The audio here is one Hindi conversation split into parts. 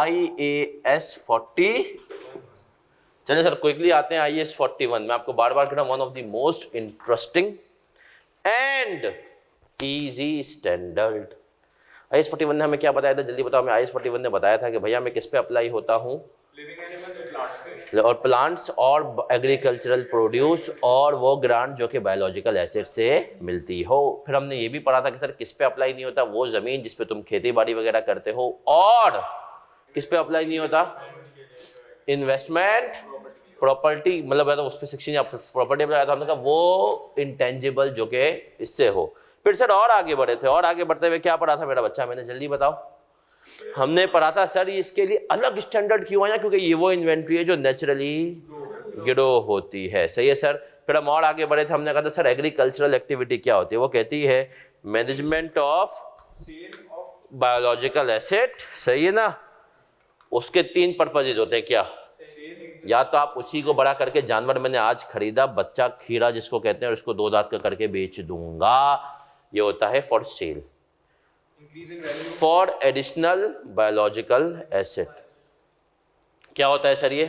IAS 40। चलिए सर क्विकली आते हैं IAS 41 में। आपको बार बार कहना one of the most interesting and easy standard. IAS 41 ने हमें क्या बताया था, जल्दी बताओ। हमें IAS 41 ने बताया था कि भैया मैं किस पे अप्लाई होता हूँ, और प्लांट्स और एग्रीकल्चरल प्रोड्यूस और वो ग्रांट जो कि बायोलॉजिकल एसेट से मिलती हो। फिर हमने ये भी पढ़ा था कि सर किस पे अप्लाई नहीं होता, वो जमीन जिस पे तुम खेती बाड़ी वगैरह करते हो। और किस पे अप्लाई नहीं होता, इन्वेस्टमेंट प्रॉपर्टी, मतलब उस पर 16 या प्रॉपर्टी पे आया था। हमने कहा वो इंटेंजिबल जो कि इससे हो। फिर सर और आगे बढ़े थे, और आगे बढ़ते हुए क्या पढ़ा था मेरा बच्चा, मैंने जल्दी बताओ। हमने पढ़ा था सर इसके लिए अलग स्टैंडर्ड क्यों आया, क्योंकि ये वो इन्वेंट्री है जो नेचुरली ग्रो होती है। सही है सर। फिर हम और आगे बढ़े थे, हमने कहा था सर एग्रीकल्चरल एक्टिविटी क्या होती है, वो कहती है मैनेजमेंट ऑफ बायोलॉजिकल एसेट। सही है ना। उसके 3 पर्पजेज होते हैं क्या, या तो आप उसी को बड़ा करके, जानवर मैंने आज खरीदा बच्चा खीरा जिसको कहते हैं, और उसको 2 दांत का करके बेच दूंगा, ये होता है for sale. For additional biological asset क्या होता है सर, ये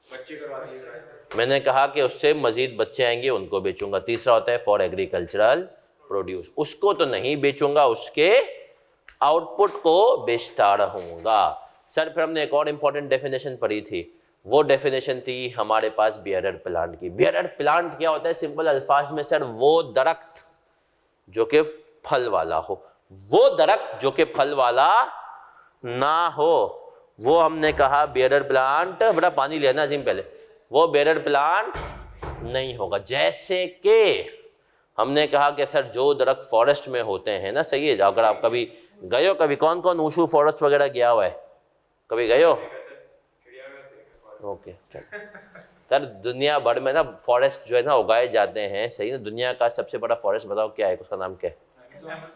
बच्चे करवा दिए, मैंने कहा कि उससे मजीद बच्चे आएंगे उनको बेचूंगा। तीसरा होता है फॉर एग्रीकल्चरल प्रोड्यूस, उसको तो नहीं बेचूंगा, उसके आउटपुट को बेचता रहूंगा। सर फिर हमने एक और इंपॉर्टेंट डेफिनेशन पढ़ी थी, वो डेफिनेशन थी हमारे पास बियरर प्लांट की। बियरर प्लांट क्या होता है, सिंपल अल्फाज में सर वो दरख्त जो कि फल वाला हो, वो दरख्त जो कि फल वाला ना हो, वो हमने कहा बियरर प्लांट। बड़ा पानी लेना जिम पहले, वो बियरर प्लांट नहीं होगा। जैसे कि हमने कहा कि सर जो दरख्त फॉरेस्ट में होते हैं ना, सही है, अगर आप कभी गए हो, कभी कौन कौन ऊशू फॉरेस्ट वगैरह गया हुआ है, कभी गए हो? ओके सर दुनिया भर में ना फॉरेस्ट जो है ना उगाए जाते हैं। सही है। दुनिया का सबसे बड़ा फॉरेस्ट बताओ क्या है, उसका नाम क्या है?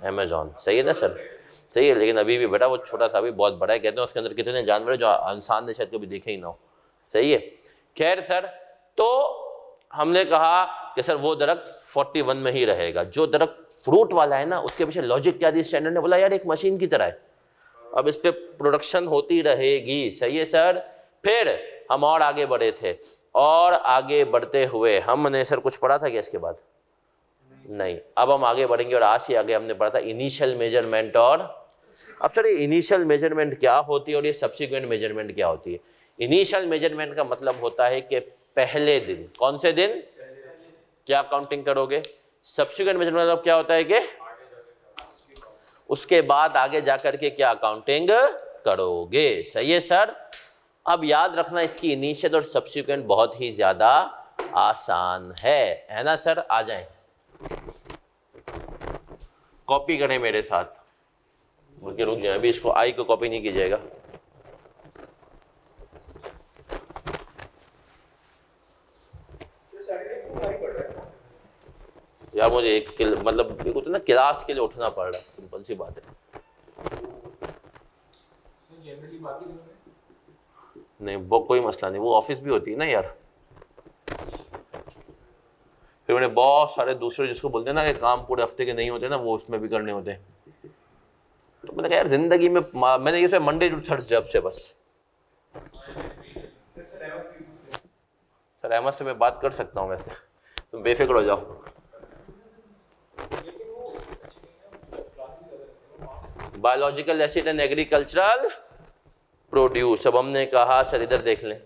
अमेजोन। सही है ना सर। सही है, लेकिन अभी भी बेटा वो छोटा सा भी बहुत बड़ा है। कहते हैं उसके अंदर कितने जानवर है जो इंसान ने शायद कभी देखे ही ना हो। सही है। खैर सर, तो हमने कहा कि सर वो दरख्त 41 में ही रहेगा। जो दरख्त फ्रूट वाला है ना, उसके पीछे लॉजिक क्या थी, स्टैंडर्ड ने बोला यार एक मशीन की तरह है, अब इस पे प्रोडक्शन होती रहेगी। सही है सर। फिर हम और आगे बढ़े थे, और आगे बढ़ते हुए हमने सर कुछ पढ़ा था क्या इसके बाद? नहीं। अब हम आगे बढ़ेंगे, और आज ही आगे हमने पढ़ा था इनिशियल मेजरमेंट। और अब सर ये इनिशियल मेजरमेंट क्या होती है और ये सब्सिक्वेंट मेजरमेंट क्या होती है? इनिशियल मेजरमेंट का मतलब होता है कि पहले दिन, कौन से दिन क्या काउंटिंग करोगे। सब्सिक्वेंट मेजरमेंट मतलब क्या होता है कि उसके बाद आगे जाकर के क्या काउंटिंग करोगे। सही है सर। अब याद रखना इसकी इनिशियल और सब्सिक्वेंट बहुत ही ज्यादा आसान है ना सर। आ जाएं, कॉपी करें मेरे साथ। रुक जाए, अभी इसको आई को कॉपी नहीं कीजिएगा। यार मुझे एक मतलब ना क्लास के लिए उठना पड़ रहा है, सिंपल सी बात है। नहीं वो कोई मसला नहीं, वो ऑफिस भी होती है ना यार। फिर मैंने बहुत सारे दूसरे जिसको बोलते हैं ना कि काम पूरे हफ्ते के नहीं होते ना, वो उसमें भी करने होते हैं। तो मैंने कहा यार जिंदगी में मैंने ये मंडे टू थर्सडे अब से बस। सर अहमद से मैं बात कर सकता हूँ वैसे, तुम बेफिक्र हो जाओ। Biological acid and agricultural produce. अब हमने कहा सर इधर देख लें,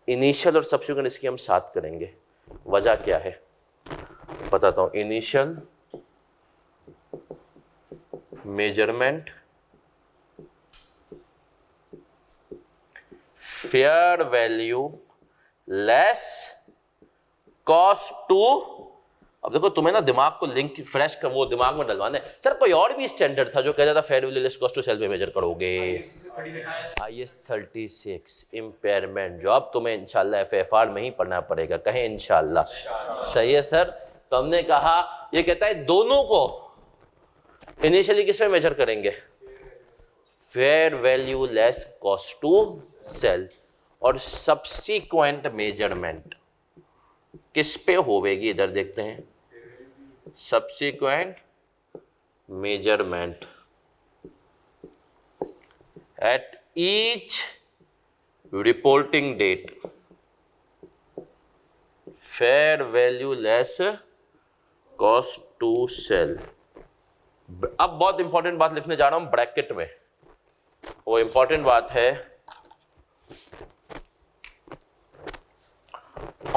इनिशियल और सब्सिक्वेंट इसकी हम साथ करेंगे। वजह क्या है बताता हूं। Initial measurement fair value less cost to. अब देखो तुम्हें ना दिमाग को लिंक फ्रेश कर, वो दिमाग में डलवाना है। सर कोई और भी स्टैंडर्ड था जो कहता था fair value less cost to sell पे मेजर करोगे। IAS 36 इम्पेयरमेंट, जो अब तुम्हें इंशाल्लाह FFR में ही पढ़ना पड़ेगा। कहें इंशाल्लाह। सही है सर। तो हमने कहा ये कहता है दोनों को इनिशियली किस पे मेजर करेंगे, fair value less cost to sell, और सब्सिक्वेंट मेजरमेंट किस पे होवेगी इधर देखते हैं। Subsequent measurement at each reporting date fair value less cost to sell. अब बहुत इंपॉर्टेंट बात लिखने जा रहा हूं ब्रैकेट में, वो इंपॉर्टेंट बात है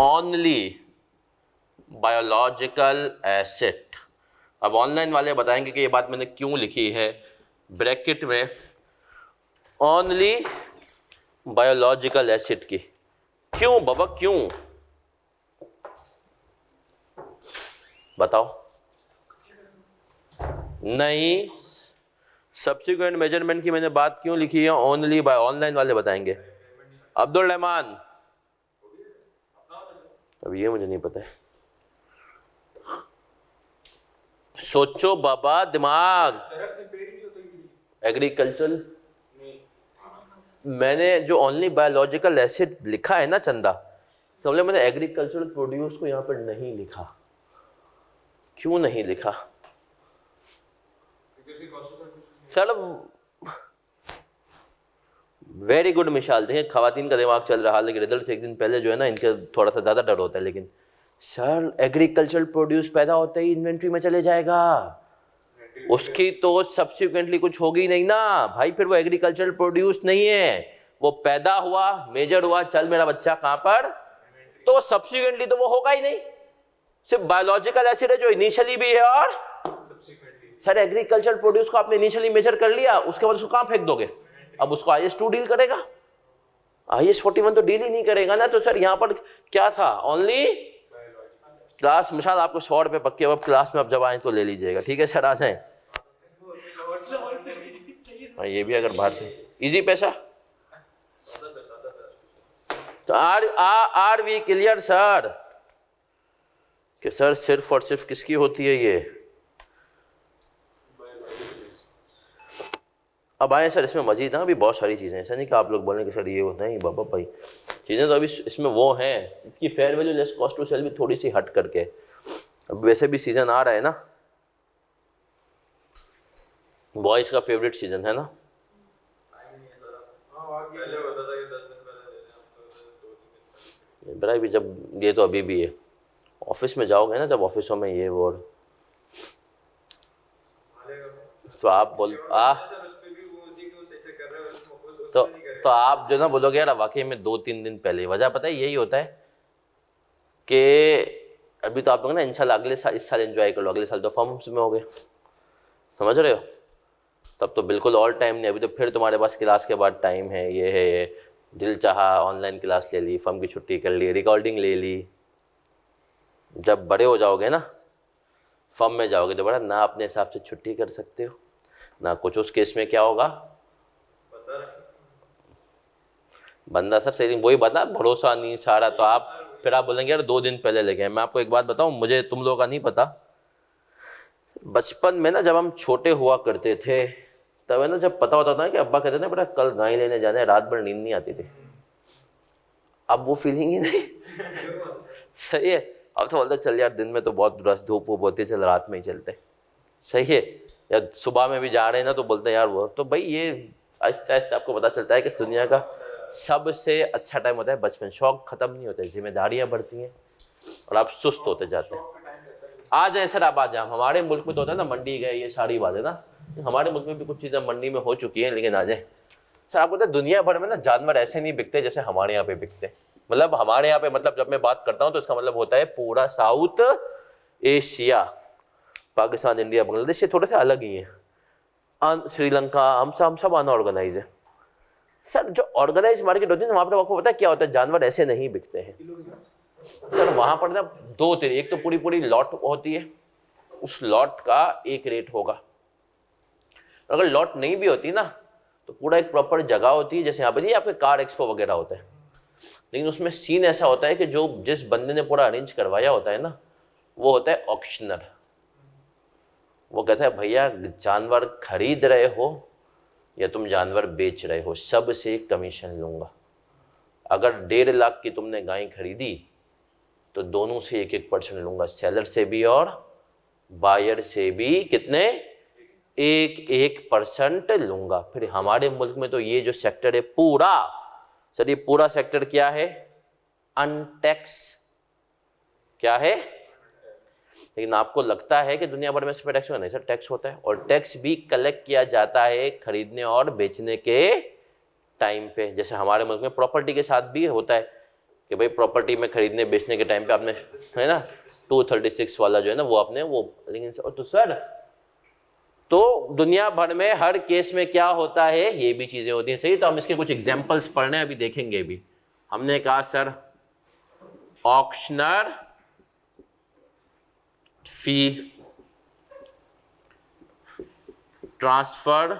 ओनली बायोलॉजिकल एसेट। अब ऑनलाइन वाले बताएंगे कि ये बात मैंने क्यों लिखी है ब्रैकेट में ओनली बायोलॉजिकल एसिड की। क्यों बाबा क्यों बताओ? नहीं, सब्सिक्वेंट मेजरमेंट की मैंने बात क्यों लिखी है ओनली बाय, ऑनलाइन वाले बताएंगे। अब्दुल रहमान, अब ये मुझे नहीं पता है, सोचो बाबा दिमाग। एग्रीकल्चरल मैंने जो ओनली बायोलॉजिकल एसिड लिखा है ना चंदा, समझ लो मैंने एग्रीकल्चरल प्रोड्यूस को यहाँ पर नहीं लिखा। क्यों नहीं लिखा सर? वेरी गुड मिसाल देखें, खवातीन का दिमाग चल रहा, लेकिन रिजल्ट से एक दिन पहले जो है ना इनके थोड़ा सा ज़्यादा डर होता है। लेकिन सर एग्रीकल्चरल प्रोड्यूस पैदा होते ही इन्वेंट्री में चले जाएगा, उसकी तो सब्सिक्वेंटली कुछ होगी नहीं ना भाई, फिर वो एग्रीकल्चरल प्रोड्यूस नहीं है, वो पैदा हुआ मेजर हुआ, चल मेरा बच्चा कहाँ पर, तो सब्सिक्वेंटली तो वो होगा ही नहीं। सिर्फ बायोलॉजिकल एसिड है जो इनिशियली भी है और सर एग्रीकल्चरल प्रोड्यूस को आपने इनिशियली मेजर कर लिया, उसके बाद उसको कहाँ फेंक दोगे? अब उसको IS-2 डील करेगा, IS-41 तो डील ही नहीं करेगा ना। तो सर यहाँ पर क्या था ओनली क्लास, मिसाल आपको 100 रुपये पक्के अब क्लास में अब जब आए तो ले लीजिएगा, ठीक है सर आ जाए। ये भी अगर बाहर से इजी पैसा तो आर वी क्लियर सर कि सर सिर्फ और सिर्फ किसकी होती है ये? अब आए सर इसमें मजीद ना, अभी बहुत सारी चीज़ें, ऐसा नहीं कि आप लोग बोलें कि सर ये होता है बाबा भाई, चीज़ें तो अभी इसमें वो हैं। इसकी fair value less cost to sell भी थोड़ी सी हट करके, अब वैसे भी सीज़न आ रहा है ना, बॉयज़ का फेवरेट सीज़न है ना। बड़ा भी जब ये तो अभी भी है, ऑफिस में जाओगे ना जब ऑफिसों में ये वो, तो आप बोल तो आप जो ना बोलोगे यार वाकई में 2-3 दिन पहले, वजह पता है यही होता है कि अभी तो आप लोग ना इंशाल्लाह अगले साल, इस साल एंजॉय कर लो, अगले साल तो फॉर्म्स में हो गए, समझ रहे हो? तब तो बिल्कुल ऑल टाइम नहीं, अभी तो फिर तुम्हारे पास क्लास के बाद टाइम है, ये है ये, दिल चाहा ऑनलाइन क्लास ले ली, फॉर्म की छुट्टी कर ली, रिकॉर्डिंग ले ली। जब बड़े हो जाओगे ना, फॉर्म में जाओगे तो बड़ा ना अपने हिसाब से छुट्टी कर सकते हो ना कुछ। उस केस में क्या होगा बंदा सर सही वही बता, भरोसा नहीं सारा, तो आप फिर आप बोलेंगे यार 2 दिन पहले लेके। मैं आपको एक बात बताऊं, मुझे तुम लोगों का नहीं पता, बचपन में ना जब हम छोटे हुआ करते थे तब है ना, जब पता होता था कि अब्बा कहते थे बेटा कल गाय लेने जाना है, रात भर नींद नहीं आती थी। अब वो फीलिंग ही नहीं सही है, अब तो बोलते चल यार दिन में तो बहुत रस धूप वूप होती है, चल रात में ही चलते, सही है। या सुबह में भी जा रहे हैं ना तो बोलते हैं यार वो, तो भाई ये आहिस्ता आहिस्ता आपको पता चलता है कि दुनिया का सबसे अच्छा टाइम होता है बचपन। शौक खत्म नहीं होते, जिम्मेदारियां बढ़ती हैं और आप सुस्त होते जाते हैं। आ जाए सर आप आ जाए, हमारे मुल्क में तो होता है ना मंडी गए, ये सारी बात है ना, हमारे मुल्क में भी कुछ चीज़ें मंडी में हो चुकी हैं, लेकिन आ जाए सर आपको पता है दुनिया भर में ना जानवर ऐसे नहीं बिकते जैसे हमारे यहाँ पे बिकते। मतलब हमारे यहाँ पे, मतलब जब मैं बात करता हूँ तो इसका मतलब होता है पूरा south Asia, Pakistan, India, Bangladesh, ये थोड़े से अलग ही हैं। श्रीलंका, हम सब अनऑर्गेनाइज है सर। जो ऑर्गेनाइज मार्केट होती है ना वहाँ पर आपको पता है क्या होता है, जानवर ऐसे नहीं बिकते हैं सर। वहाँ पर ना 2-3, एक तो पूरी पूरी लॉट होती है, उस लॉट का एक रेट होगा। अगर लॉट नहीं भी होती ना तो पूरा एक प्रॉपर जगह होती है, जैसे यहाँ पर नहीं आपके कार एक्सपो वगैरह होता है, लेकिन उसमें सीन ऐसा होता है कि जो जिस बंदे ने पूरा अरेंज करवाया होता है ना, वो होता है ऑक्शनर। वो कहता है भैया जानवर खरीद रहे हो या तुम जानवर बेच रहे हो, सब से कमीशन लूँगा। अगर 1.5 लाख की तुमने गाय खरीदी तो दोनों से 1-1% लूँगा, सेलर से भी और बायर से भी। कितने? 1% लूंगा। फिर हमारे मुल्क में तो ये जो सेक्टर है पूरा, सर ये पूरा सेक्टर क्या है? अनटैक्स। क्या है? लेकिन आपको लगता है कि दुनिया भर में इस पर टैक्स नहीं, सर टैक्स होता है, और टैक्स भी कलेक्ट किया जाता है खरीदने और बेचने के टाइम पे। जैसे हमारे मुल्क में प्रॉपर्टी के साथ भी होता है कि भाई प्रॉपर्टी में खरीदने बेचने के टाइम पे आपने, है ना, 236 वाला जो है ना वो आपने वो, लेकिन तो सर तो दुनिया भर में हर केस में क्या होता है, ये भी चीजें होती हैं, सही। तो हम इसके कुछ एग्जांपल्स पढ़ने अभी देखेंगे भी। हमने कहा sir auctioneer fee, transfer,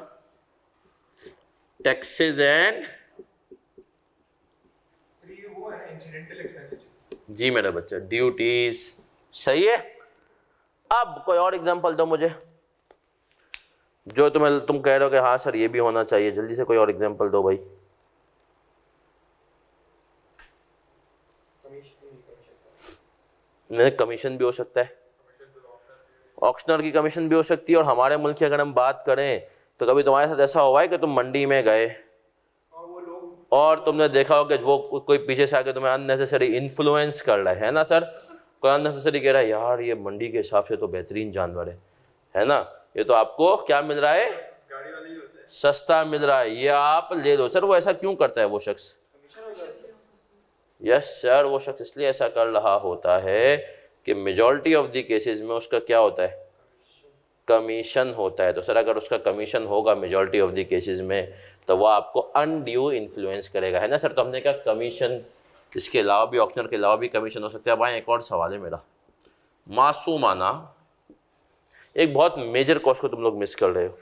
taxes and, जी मेरा बच्चा, ड्यूटीज, सही है। अब कोई और एग्जांपल दो मुझे जो तुम कह रहे हो कि हाँ सर ये भी होना चाहिए, जल्दी से कोई और एग्जांपल दो भाई। नहीं, कमीशन भी हो सकता है, ऑक्शनर की कमीशन भी हो सकती है। और हमारे मुल्क की अगर हम बात करें तो कभी तुम्हारे साथ ऐसा हुआ है कि तुम मंडी में गए और तुमने देखा हो कि वो कोई पीछे से आके तुम्हें अननेसेसरी इन्फ्लुएंस कर रहा है ना सर, कोई अननेसेसरी कह रहा है यार ये मंडी के हिसाब से तो बेहतरीन जानवर है ना, ये तो आपको क्या मिल रहा है, गाड़ी वाले ही होते हैं, सस्ता मिल रहा है, ये आप ले लो। सर वो ऐसा क्यों करता है वो शख्स? यस सर, वो शख्स इसलिए ऐसा कर रहा होता है कि मेजॉरिटी ऑफ द केसेस में उसका क्या होता है, कमीशन होता है। तो सर अगर उसका कमीशन होगा मेजॉरिटी ऑफ द केसेस में तो वो आपको अनड्यू इन्फ्लुएंस करेगा, है ना सर। तो हमने कहा कमीशन, इसके अलावा भी, ऑक्शनर के अलावा भी कमीशन हो सकता है। भाई एक और सवाल है मेरा, मासूमाना, एक बहुत मेजर कॉस्ट को तुम लोग मिस कर रहे हो,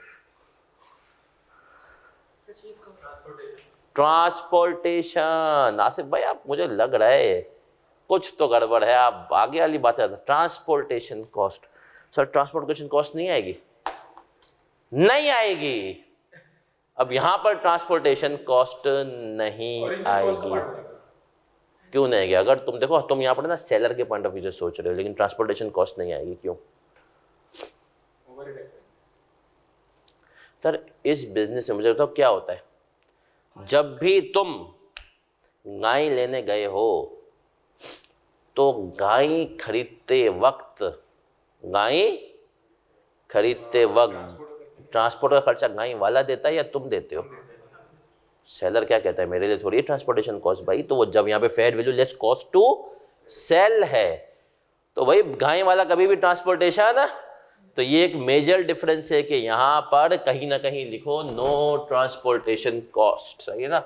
ट्रांसपोर्टेशन। आसिफ भाई आप, मुझे लग रहा है कुछ तो गड़बड़ है, आप आगे वाली बात है, transportation cost. Sir transportation cost नहीं आएगी, नहीं आएगी। अब यहां पर ट्रांसपोर्टेशन कॉस्ट नहीं आएगी, क्यों नहीं आएगी? अगर तुम देखो, तुम यहाँ पर ना सेलर के पॉइंट ऑफ व्यू से सोच रहे हो, लेकिन ट्रांसपोर्टेशन कॉस्ट नहीं आएगी, क्यों? सर इस बिजनेस में मुझे बताओ क्या होता है, जब भी तुम गाय लेने गए हो तो गाय खरीदते वक्त ट्रांसपोर्ट का खर्चा गाय वाला देता है या तुम देते हो? सेलर क्या कहता है, मेरे लिए थोड़ी ट्रांसपोर्टेशन कॉस्ट भाई, तो वो जब यहाँ पे fair value less cost to sell है, तो भाई गाय वाला कभी भी ट्रांसपोर्टेशन है। तो ये एक मेजर डिफरेंस है कि यहाँ पर कहीं ना कहीं लिखो नो ट्रांसपोर्टेशन कॉस्ट, सही है ना।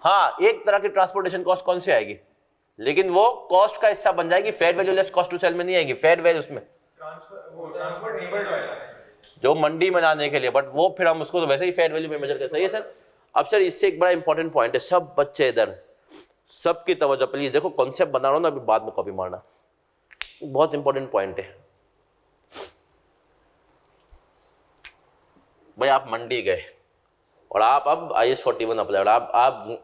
हाँ, एक तरह की ट्रांसपोर्टेशन कॉस्ट कौन सी आएगी, लेकिन वो कॉस्ट का हिस्सा बन जाएगी, fair value less cost to sell में नहीं आएगी। फेयर वैल्यू उसमें जो मंडी में लाने के लिए, बट वो फिर हम उसको तो वैसे ही फेयर वैल्यू में मेजर करते हैं। सर अब सर इससे एक बड़ा इंपॉर्टेंट पॉइंट है, सब बच्चे इधर, सबकी तवज्जो प्लीज, देखो कॉन्सेप्ट बना रहा हूं ना, अभी बाद में कॉपी मारना, बहुत इंपॉर्टेंट पॉइंट है। भाई आप मंडी गए और आप अब IS 41 अप्लाई, और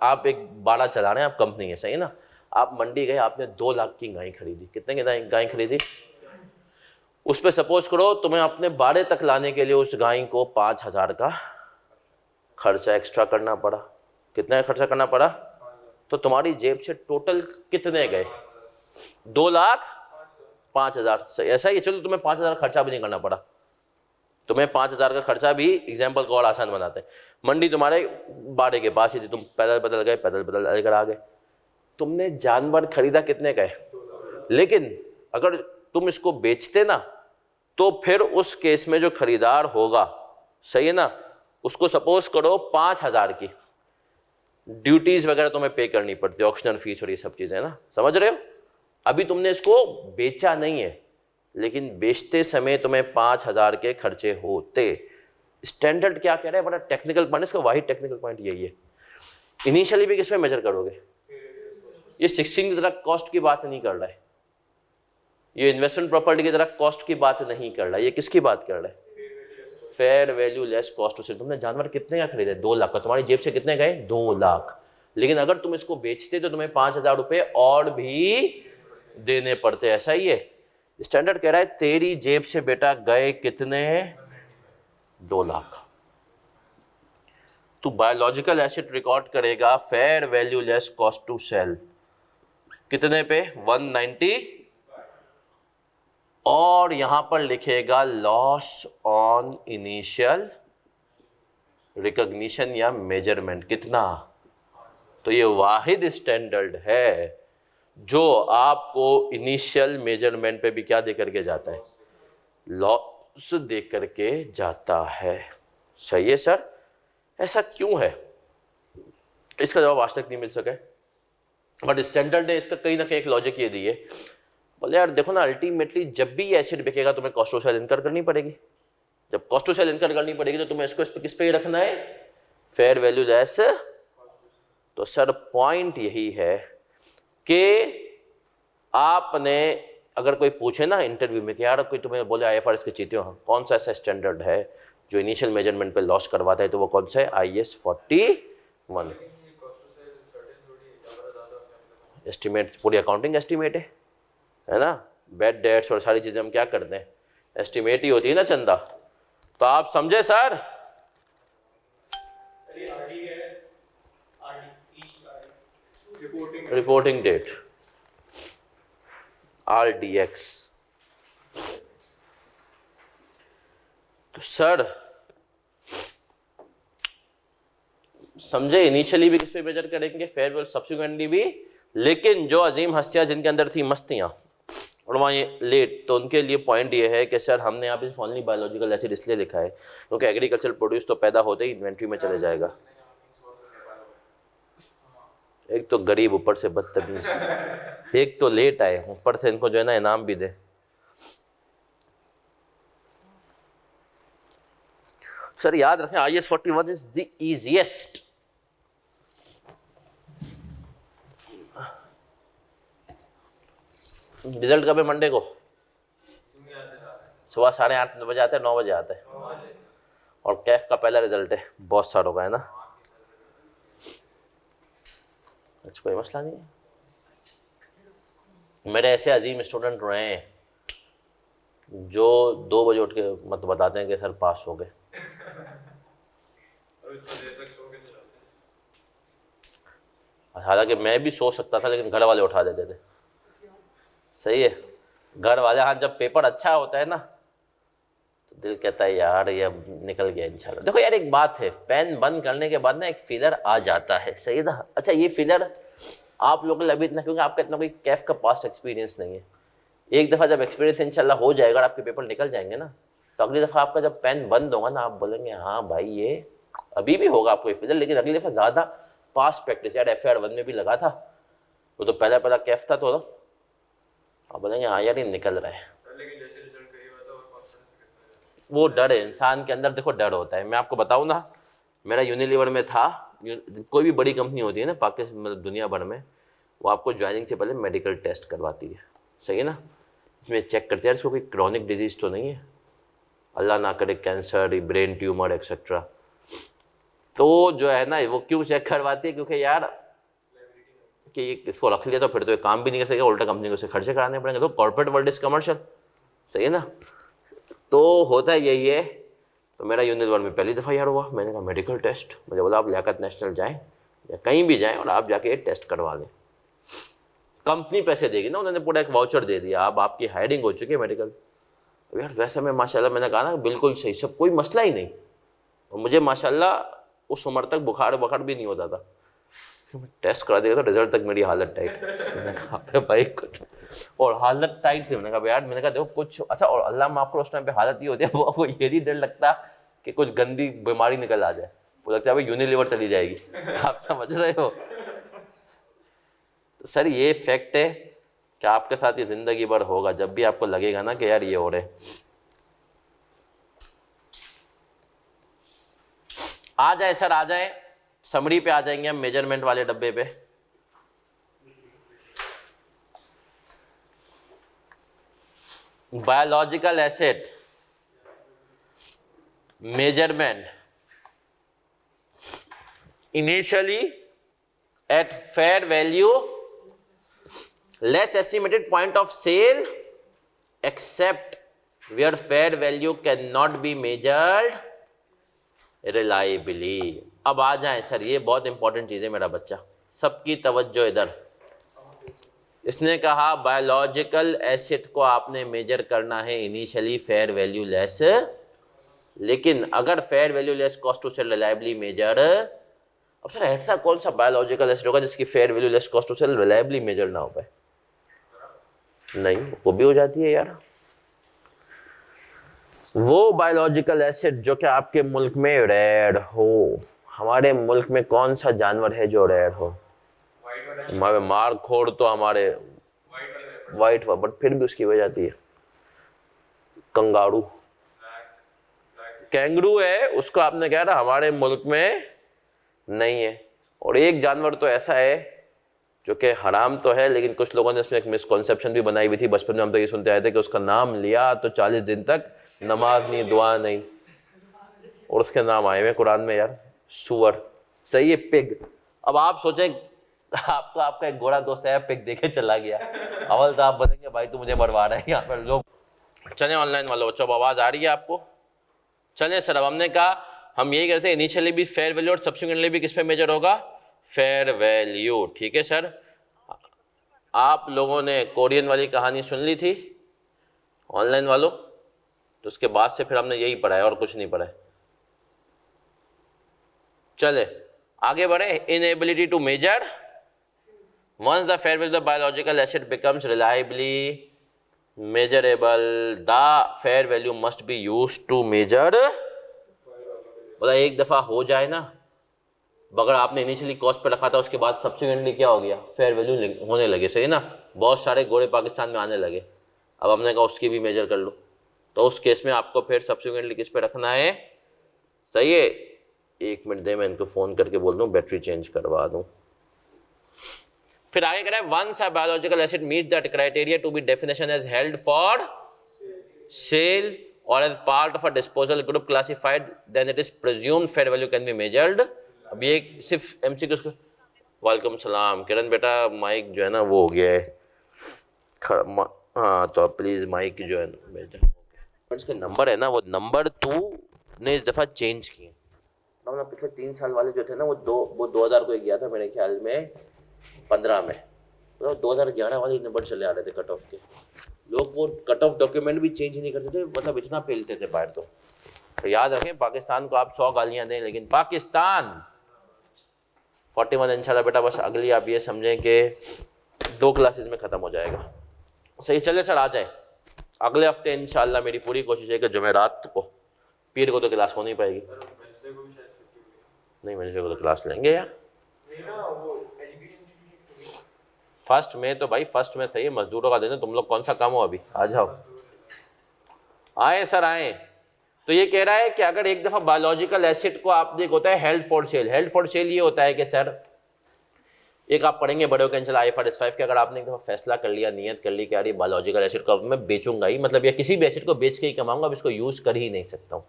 आप एक बाड़ा चला रहे हैं, आप कंपनी है, सही है ना। आप मंडी गए, आपने 2 लाख की गाय खरीदी, कितने की गाय खरीदी? उस पर सपोज करो तुम्हें अपने बाड़े तक लाने के लिए उस गाय को 5,000 का खर्चा एक्स्ट्रा करना पड़ा। कितना खर्चा करना पड़ा? तो तुम्हारी जेब से टोटल कितने गए? 2,05,000। ऐसा ही, चलो तुम्हें 5,000 खर्चा भी नहीं करना पड़ा, तुम्हें 5,000 का खर्चा भी, एग्जाम्पल को और आसान बनाते हैं, मंडी तुम्हारे बाड़े के पास ही थी, तुम पैदल बदल गए, पैदल बदल अगर आ गए, तुमने जानवर खरीदा कितने का है, लेकिन अगर तुम इसको बेचते ना तो फिर उस केस में जो खरीदार होगा, सही है ना, उसको सपोज करो 5,000 की ड्यूटीज वगैरह तुम्हें पे करनी पड़ती है, ऑक्शनल फीस और ये सब चीजें ना, समझ रहे हो। अभी तुमने इसको बेचा नहीं है, लेकिन बेचते समय तुम्हें 5,000 के खर्चे होते। स्टैंडर्ड क्या कह रहा है, बड़ा टेक्निकल पॉइंट, इसका वही टेक्निकल पॉइंट यही है। इनिशियली भी किसमें मेजर करोगे? ये 16 की तरह कॉस्ट की बात नहीं कर रहा है, ये इन्वेस्टमेंट प्रॉपर्टी की तरह कॉस्ट की बात नहीं कर रहा है, ये किसकी बात कर रहा है? Fair value less cost to sell. तुमने जानवर कितने का खरीदे? 2 लाख का, तुम्हारी जेब से कितने गए? 2 लाख। लेकिन अगर तुम इसको बेचते तो तुम्हें 5,000 रुपये और भी देने पड़ते, ऐसा ही है। स्टैंडर्ड कह रहा है तेरी जेब से बेटा गए कितने? 2 लाख। तो बायोलॉजिकल एसिड रिकॉर्ड करेगा fair value less cost to sell कितने पे? 190, और यहां पर लिखेगा लॉस ऑन इनिशियल रिकॉग्निशन या मेजरमेंट कितना। तो ये वाहिद स्टैंडर्ड है जो आपको इनिशियल मेजरमेंट पे भी क्या दे करके जाता है? लॉस दे करके जाता है। सही है सर? ऐसा क्यों है? इसका जवाब आज तक नहीं मिल सका, बट स्टैंडर्ड है इसका कहीं ना कहीं एक लॉजिक ये दिए। बोले यार देखो ना, अल्टीमेटली जब भी ये एसिड बिकेगा तुम्हें कॉस्ट टू सेल इनकर करनी पड़ेगी। जब कॉस्ट टू सेल इनकर करनी पड़ेगी तो तुम्हें इसको इस पे किस पे ही रखना है? Fair value less. तो सर पॉइंट यही है कि आपने अगर कोई पूछे ना इंटरव्यू में कि यार कोई तुम्हें बोले IFRS के चीते हो, कौन सा ऐसा स्टैंडर्ड है जो इनिशियल मेजरमेंट पे लॉस करवाता है, तो वो कौन सा है? IS 41 एस्टिमेट, पूरी अकाउंटिंग एस्टिमेट है ना। बैड डेट्स और सारी चीज़ें हम क्या करते हैं? एस्टिमेट ही होती है ना चंदा। तो आप समझे सर? Reporting date RDX। तो सर समझे, इनिशियली भी किस पे मेजर करेंगे? फेयर वैल्यू, सब्सिक्वेंटली भी। लेकिन जो अजीम हस्तियां जिनके अंदर थी मस्तियां और वहाँ ये लेट, तो उनके लिए पॉइंट ये है कि सर हमने यहाँ पे ओनली बायोलॉजिकल एसिड इसलिए लिखा है क्योंकि एग्रीकल्चर प्रोड्यूस तो पैदा होते ही इन्वेंट्री में चले जाएगा। एक तो गरीब, ऊपर से बदतमीज, एक तो लेट आए, ऊपर से इनको जो है ना इनाम भी दे। सर याद रखें IS 41 is the easiest. Result कब है? मंडे को सुबह 8:30 बजे आते हैं, 9 बजे आते हैं। और कैफ का पहला रिजल्ट है, बहुत सारों का है ना। अच्छा कोई मसला नहीं है। मेरे ऐसे अजीम स्टूडेंट रहे हैं जो 2 बजे उठ के मत बताते हैं कि सर पास हो गए। हालांकि मैं भी सो सकता था लेकिन घर वाले उठा देते थे। सही है, घर वाले, हाँ जब पेपर अच्छा होता है ना तो दिल कहता है यार ये अब निकल गया इंशाल्लाह। देखो यार एक बात है, पेन बंद करने के बाद ना एक फीलर आ जाता है। सही ना? अच्छा ये फीलर आप लोग अभी इतना, क्योंकि आपका इतना कोई कैफ का पास्ट एक्सपीरियंस नहीं है। एक दफ़ा जब एक्सपीरियंस इंशाल्लाह हो जाएगा और आपके पेपर निकल जाएंगे ना, तो अगली दफ़ा आपका जब पेन बंद होगा ना, आप बोलेंगे हाँ भाई ये अभी भी होगा आपको फीलर, लेकिन अगली दफ़ा ज़्यादा पास्ट प्रैक्टिस। यार FAR 1 में भी लगा था, वो तो पहला कैफ था, तो आप बोलेंगे हाँ यार ये निकल रहा है। वो डर है इंसान के अंदर। देखो डर होता है, मैं आपको बताऊँ ना, मेरा यूनिलीवर में था, कोई भी बड़ी कंपनी होती है ना पाकिस्तान मतलब दुनिया भर में, वो आपको ज्वाइनिंग से पहले मेडिकल टेस्ट करवाती है। सही है ना? इसमें चेक करते हैं इसको कोई क्रॉनिक डिजीज़ तो नहीं है, अल्लाह ना करे कैंसर, ब्रेन ट्यूमर एक्सेट्रा। तो जो है ना वो क्यों चेक करवाती है? क्योंकि यार कि इसको रख लिया तो फिर तो ये काम भी नहीं कर सकेगा, उल्टा कंपनी को उसे खर्चे कराने पड़ेंगे। तो कॉर्पोरेट वर्ल्ड इज कमर्शियल। सही है ना? तो होता है यही है। तो मेरा यूनिवर्सिटी में पहली दफ़ा यार हुआ, मैंने कहा मेडिकल टेस्ट। मुझे बोला आप लियाकत नेशनल जाएं या कहीं भी जाएं और आप जाके ये टेस्ट करवा लें, कंपनी पैसे देगी ना। उन्होंने पूरा एक वाउचर दे दिया, अब आपकी हायरिंग हो चुकी है मेडिकल। तो यार वैसे मैं माशाल्लाह, मैंने कहा ना बिल्कुल सही, सब कोई मसला ही नहीं। और मुझे माशाल्लाह उस उम्र तक बुखार भी नहीं होता था। टेस्ट करा दिया तो रिजल्ट तक मेरी हालत टाइट। मैंने कहा भाई कुछ, और हालत टाइट थी। मैंने कहा यार, मैंने कहा देखो कुछ अच्छा, और अल्लाह माफ करो उस टाइम पे हालत ये होती है, वो आपको ये नहीं डर लगता कि कुछ गंदी बीमारी निकल आ जाए, वो लगता है भाई यूनिलीवर चली जाएगी। आप समझ रहे हो? तो सर ये फैक्ट है कि आपके साथ ये जिंदगी भर होगा। जब भी आपको लगेगा ना कि यार ये हो रहे, आ जाए सर, आ जाए समरी पे आ जाएंगे हम, मेजरमेंट वाले डब्बे पे। Biological acid measurement initially at fair value less estimated point of sale except where fair value cannot be measured reliably. अब आ जाए सर, ये बहुत इंपॉर्टेंट चीज़ है मेरा बच्चा, सबकी तवज्जो इधर। इसने कहा बायोलॉजिकल एसिड को आपने मेजर करना है इनिशियली फेयर वैल्यू लेस, लेकिन अगर fair value less cost to sell reliably measure, अब सर ऐसा कौन सा बायोलॉजिकल एसिड होगा जिसकी fair value less cost to sell reliably measure ना हो पाए? नहीं, वो भी हो जाती है यार। वो बायोलॉजिकल एसिड जो कि आपके मुल्क में रेयर हो। हमारे मुल्क में कौन सा जानवर है जो रेयर हो? हमारे मार खोड़ तो हमारे वाइट, बट फिर भी उसकी वजह जाती है। कंगारू, कैंगरू है, उसको आपने कहा था हमारे मुल्क में नहीं है। और एक जानवर तो ऐसा है जो कि हराम तो है, लेकिन कुछ लोगों ने इसमें एक मिसकॉन्सेप्शन भी बनाई हुई थी। बचपन में हम तो ये सुनते आए थे कि उसका नाम लिया तो 40 दिन तक नमाज नहीं, दुआ नहीं, और उसके नाम आए हुए कुरान में यार, सुअर। सही है, पिग। अब आप सोचें, आपका एक गोरा दोस्त है, पिग देखे चला गया, अवल तो आप बनेंगे भाई तू मुझे मरवा रहा है यहाँ पर लोग। चले ऑनलाइन वालों, बच्चों आवाज़ आ रही है आपको? चलें सर, अब हमने कहा हम यही करते हैं इनिशियली भी फेयर वैल्यू और सब्सिक्वेंटली भी किस पे मेजर होगा? Fair value. ठीक है सर, आप लोगों ने कोरियन वाली कहानी सुन ली थी ऑनलाइन वालों? तो उसके बाद से फिर हमने यही पढ़ा है और कुछ नहीं पढ़ा है। चले आगे बढ़े। Inability to measure, once the fair value the biological asset becomes reliably measurable, the fair value must be used to measure. बोला एक दफ़ा हो जाए ना, अगर आपने इनिशियली कॉस्ट पे रखा था, उसके बाद सब्सिक्वेंटली क्या हो गया? फेयर वैल्यू होने लगे, सही ना? बहुत सारे गोरे पाकिस्तान में आने लगे। अब हमने कहा उसकी भी मेजर कर लो, तो उस केस में आपको फिर सब्सिक्वेंटली किस पे रखना है? सही है, एक मिनट दे, मैं इनको फ़ोन करके बोल दूँ बैटरी चेंज करवा दूँ। फिर आगे कह रहा है once a biological asset meet that criteria to be definition as held for sale or as part of a disposal group classified, then it is presumed fair value can be measured। अब ये सिर्फ एमसीक्यू। वालेकुम सलाम किरण बेटा, माइक जो है ना वो हो गया है, हाँ तो प्लीज़ माइक जो है बेटा, इसके नंबर है ना, वो नंबर 2 ने इस दफ़ा चेंज किए। ना पिछले 3 साल वाले जो थे ना, वो 2000 को गया था मेरे ख्याल में 15 में, तो 2011 वाले नंबर चले आ रहे थे कट ऑफ के। लोग वो कट ऑफ डॉक्यूमेंट भी चेंज नहीं करते थे, मतलब इतना पेलते थे बाहर। तो याद रखें, पाकिस्तान को आप 100 गालियां दें, लेकिन पाकिस्तान 41 इंशाल्लाह बेटा, बस अगली आप ये समझें कि 2 क्लासेस में ख़त्म हो जाएगा। सही, चले सर आ जाए अगले हफ्ते इंशाल्लाह। मेरी पूरी कोशिश है कि जुमेरात को, पीर को तो क्लास हो नहीं पाएगी। नहीं, वेडनेसडे को तो क्लास लेंगे यार। फर्स्ट में तो भाई, फर्स्ट में सही, मजदूरों का दिन, तुम लोग कौन सा काम हो अभी, आ जाओ। आए सर आए। तो ये कह रहा है कि अगर एक दफ़ा बायोलॉजिकल एसिड को आप देख, होता है held for cell. Held for cell ये होता है कि सर, एक आप पढ़ेंगे बड़े होकर इंशाल्लाह IFRS 5 के, अगर आपने एक दफ़ा फैसला कर लिया, नियत कर ली कि यार ये बायोलॉजिकल एसिड को मैं बेचूंगा ही, मतलब या किसी भी एसिड को बेच के ही कमाऊंगा, अब इसको यूज़ कर ही नहीं सकता हूँ,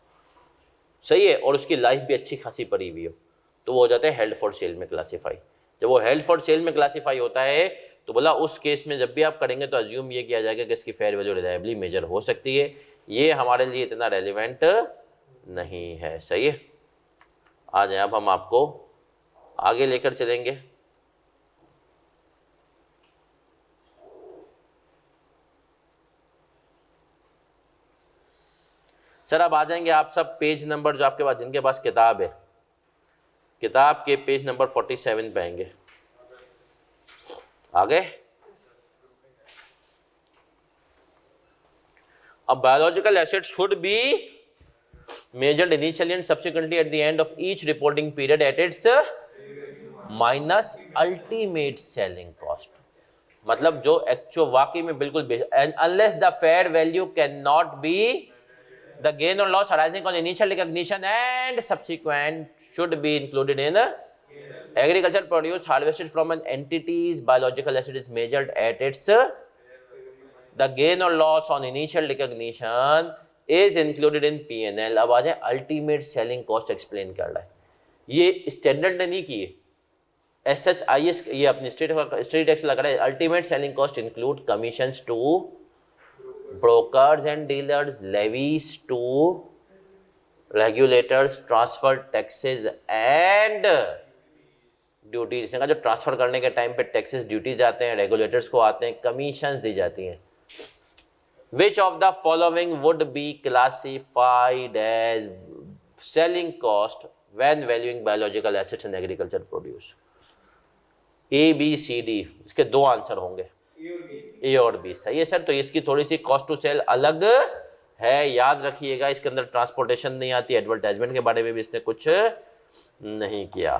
सही है, और उसकी लाइफ भी अच्छी खासी पड़ी हुई हो, तो वो हो जाता है हेल्ड फॉर सेल में क्लासीफाई। जब वो हेल्ड फॉर सेल में क्लासीफाई होता है, तो बोला उस केस में जब भी आप करेंगे तो अज्यूम ये किया जाएगा कि इसकी फेयर वैल्यू रिलायबली मेजर हो सकती है। ये हमारे लिए इतना रेलिवेंट नहीं है, सही है। आ जाए, अब हम आपको आगे लेकर चलेंगे। सर अब आ जाएंगे आप सब पेज नंबर, जो आपके पास, जिनके पास किताब है, किताब के पेज नंबर 47 पे आएंगे। आगे अब biological asset should be measured initially and subsequently at the end of each reporting period at its minus ultimate selling cost। मतलब जो एक्चुअल वाकई में बिल्कुल, and unless the fair value cannot be the gain or loss arising on initial recognition and subsequent should be included in agriculture produce harvested from an entity's biological acid is measured at its the gain or loss on initial recognition is included in P&L। अब आ जाए अल्टीमेट सेलिंग कॉस्ट एक्सप्लेन कर रहा है, ये स्टैंडर्ड ने नहीं की है, SHIS ये अपनी स्टेट टैक्स लगा रहा है। Ultimate selling cost include commissions to brokers and dealers, levies to regulators transfer taxes and duties. इसने कहा जो ट्रांसफर करने के टाइम पे टैक्सेस ड्यूटीज आते हैं, रेगुलेटर्स को आते हैं, कमीशंस दी जाती हैं। Which of the following would be classified as selling cost when valuing biological assets in agriculture produce? A B C D, इसके दो आंसर होंगे, ए और बी। सही है सर। तो इसकी थोड़ी सी कॉस्ट टू सेल अलग है, याद रखिएगा। इसके अंदर ट्रांसपोर्टेशन नहीं आती, एडवर्टाइजमेंट के बारे में भी इसने कुछ नहीं किया।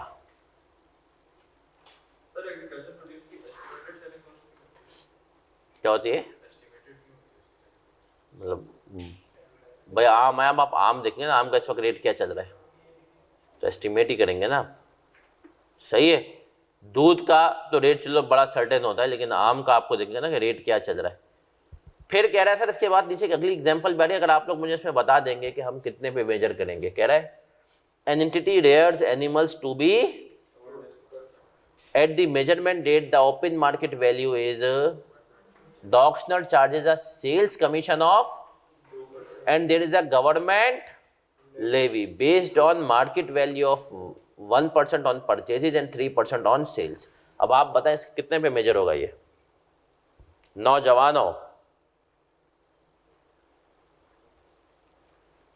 क्या होती है मतलब भाई आम है, अब आप आम देखेंगे ना, आम का इस वक्त रेट क्या चल रहा है, तो एस्टिमेट ही करेंगे ना। सही है। दूध का तो रेट चलो बड़ा सर्टेन होता है, लेकिन आम का आपको देखेंगे ना कि रेट क्या चल रहा है। फिर कह रहा है सर इसके बाद नीचे अगली एग्जांपल बैठी, अगर आप लोग मुझे इसमें बता देंगे कि हम कितने पे मेजर करेंगे। कह रहा है an entity rears animals to be at the measurement date the open market value is the auctioneer charges a sales commission of and there is a government levy based on market value of 1% on purchases and 3% on sales। अब आप बताएं कितने पे मेजर होगा ये नौजवानों,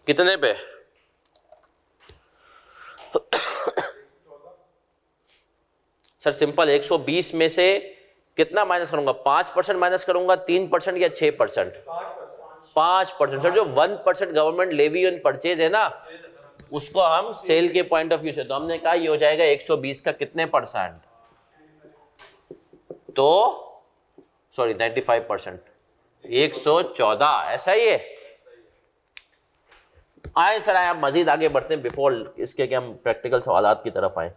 कितने पे? सर सिंपल, 120 में से कितना माइनस करूंगा? 5% माइनस करूंगा, 3% या 6%? 5%। सर जो 1% गवर्नमेंट लेवी ऑन परचेज है ना, उसको हम सेल के पॉइंट ऑफ व्यू से, तो हमने कहा ये हो जाएगा 120 का कितने %? तो सॉरी 95%, 114। ऐसा ही है। आए सर आए, आप मजीद आगे बढ़ते हैं बिफोर इसके कि हम प्रैक्टिकल सवालात की तरफ आए।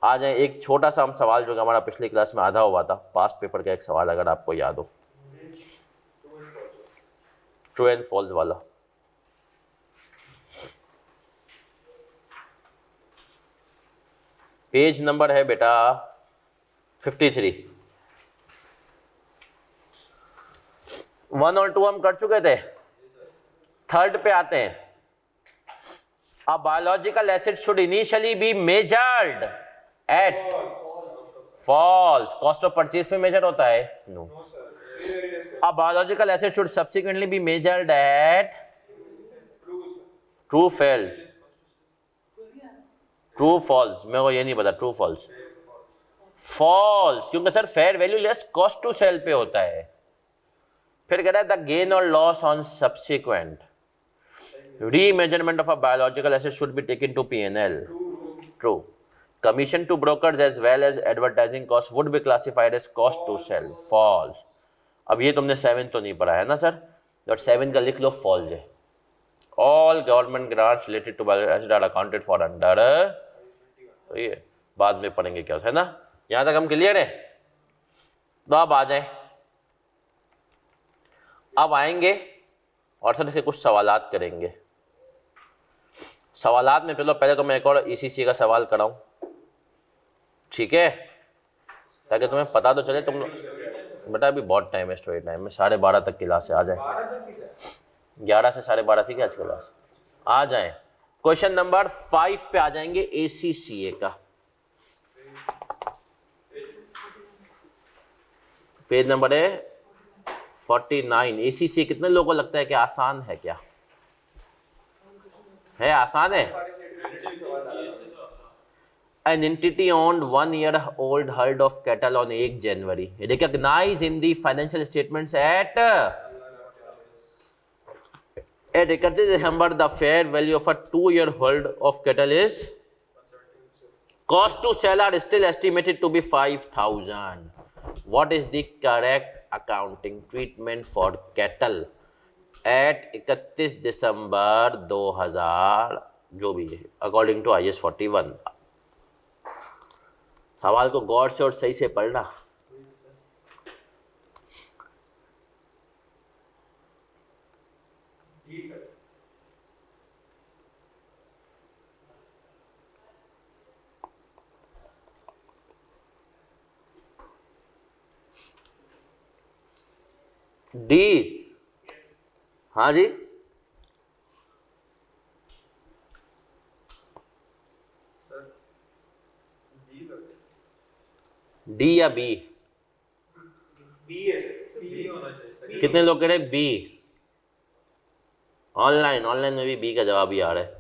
आ जाए एक छोटा सा हम सवाल जो कि हमारा पिछली क्लास में आधा हुआ था, पास्ट पेपर का एक सवाल अगर आपको याद हो, ट्रू एंड फॉल्स वाला। पेज नंबर है बेटा 53। 1 और 2 हम कर चुके थे, थर्ड पे आते हैं। A biological asset should initially be measured at false. Cost of purchase पे मेजर होता है? No. A biological asset should subsequently be measured at true false, true false। मेरे को ये नहीं पता true false, false, क्योंकि sir fair value less cost to sell पे होता है। फिर कह रहा है द गेन और loss on subsequent remeasurement of a biological asset should be taken to P&L, true. Commission to brokers as well as advertising cost would be classified as cost to sell, false. अब ये तुमने 7 तो नहीं पढ़ा है ना सर, बट 7 का लिख लो फॉल्स है। All government grants related to biological are accounted for under, तो ये बाद में पढ़ेंगे क्या है ना। यहाँ तक हम क्लियर है? तो अब आ जाए, अब आएंगे और सर इसके कुछ सवालात करेंगे। सवालात में पहले तो मैं एक और ECC का सवाल कराऊं, ठीक है, ताकि तुम्हें पता तो चले। तुम बेटा अभी बहुत टाइम है, स्टोरी टाइम में 12:30 तक क्लास है, आ जाए। 11 से 12:30 थी क्या आज क्लास? आ जाए। क्वेश्चन नंबर 5 पे आ जाएंगे, ACCA का पेज नंबर है 49। ACCA कितने लोगों को लगता है कि आसान है? क्या है आसान है? An entity owned 1 year old herd of cattle on 1 January recognized in the financial statements at 31 December the fair value of a 2-year herd of cattle is cost to sell are still estimated to be 5,000. What is the correct accounting treatment for cattle at 31 दिसंबर 2000 जो भी है अकॉर्डिंग टू IS 41? सवाल को गौर से और सही से पढ़ना। डी, हाँ जी, डी या बी? कितने लोग कह रहे हैं बी? ऑनलाइन में भी बी का जवाब ही आ रहा है।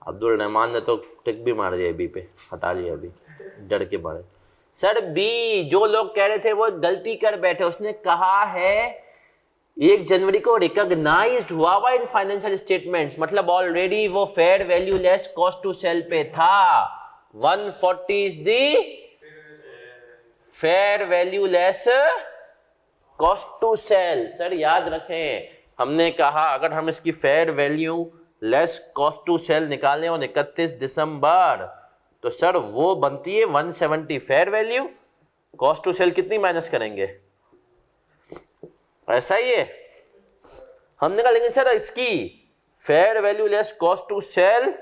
अब्दुल रहमान ने तो टिक भी मार दिया बी पे, हटा लिया अभी डर के मारे। सर बी, जो लोग कह रहे थे वो गलती कर बैठे। उसने कहा है 1 जनवरी को रिकॉग्नाइज्ड हुआ हुआ इन फाइनेंशियल स्टेटमेंट्स, मतलब ऑलरेडी वो fair value less cost to sell पे था। 140 is the fair value less cost to sell. Sir याद रखें, हमने कहा अगर हम इसकी fair value less cost to sell निकालें और 31 दिसंबर, तो सर वो बनती है 170 fair value, cost to sell कितनी माइनस करेंगे? ऐसा ही है। हमने कहा लेकिन सर इसकी fair value less cost to sell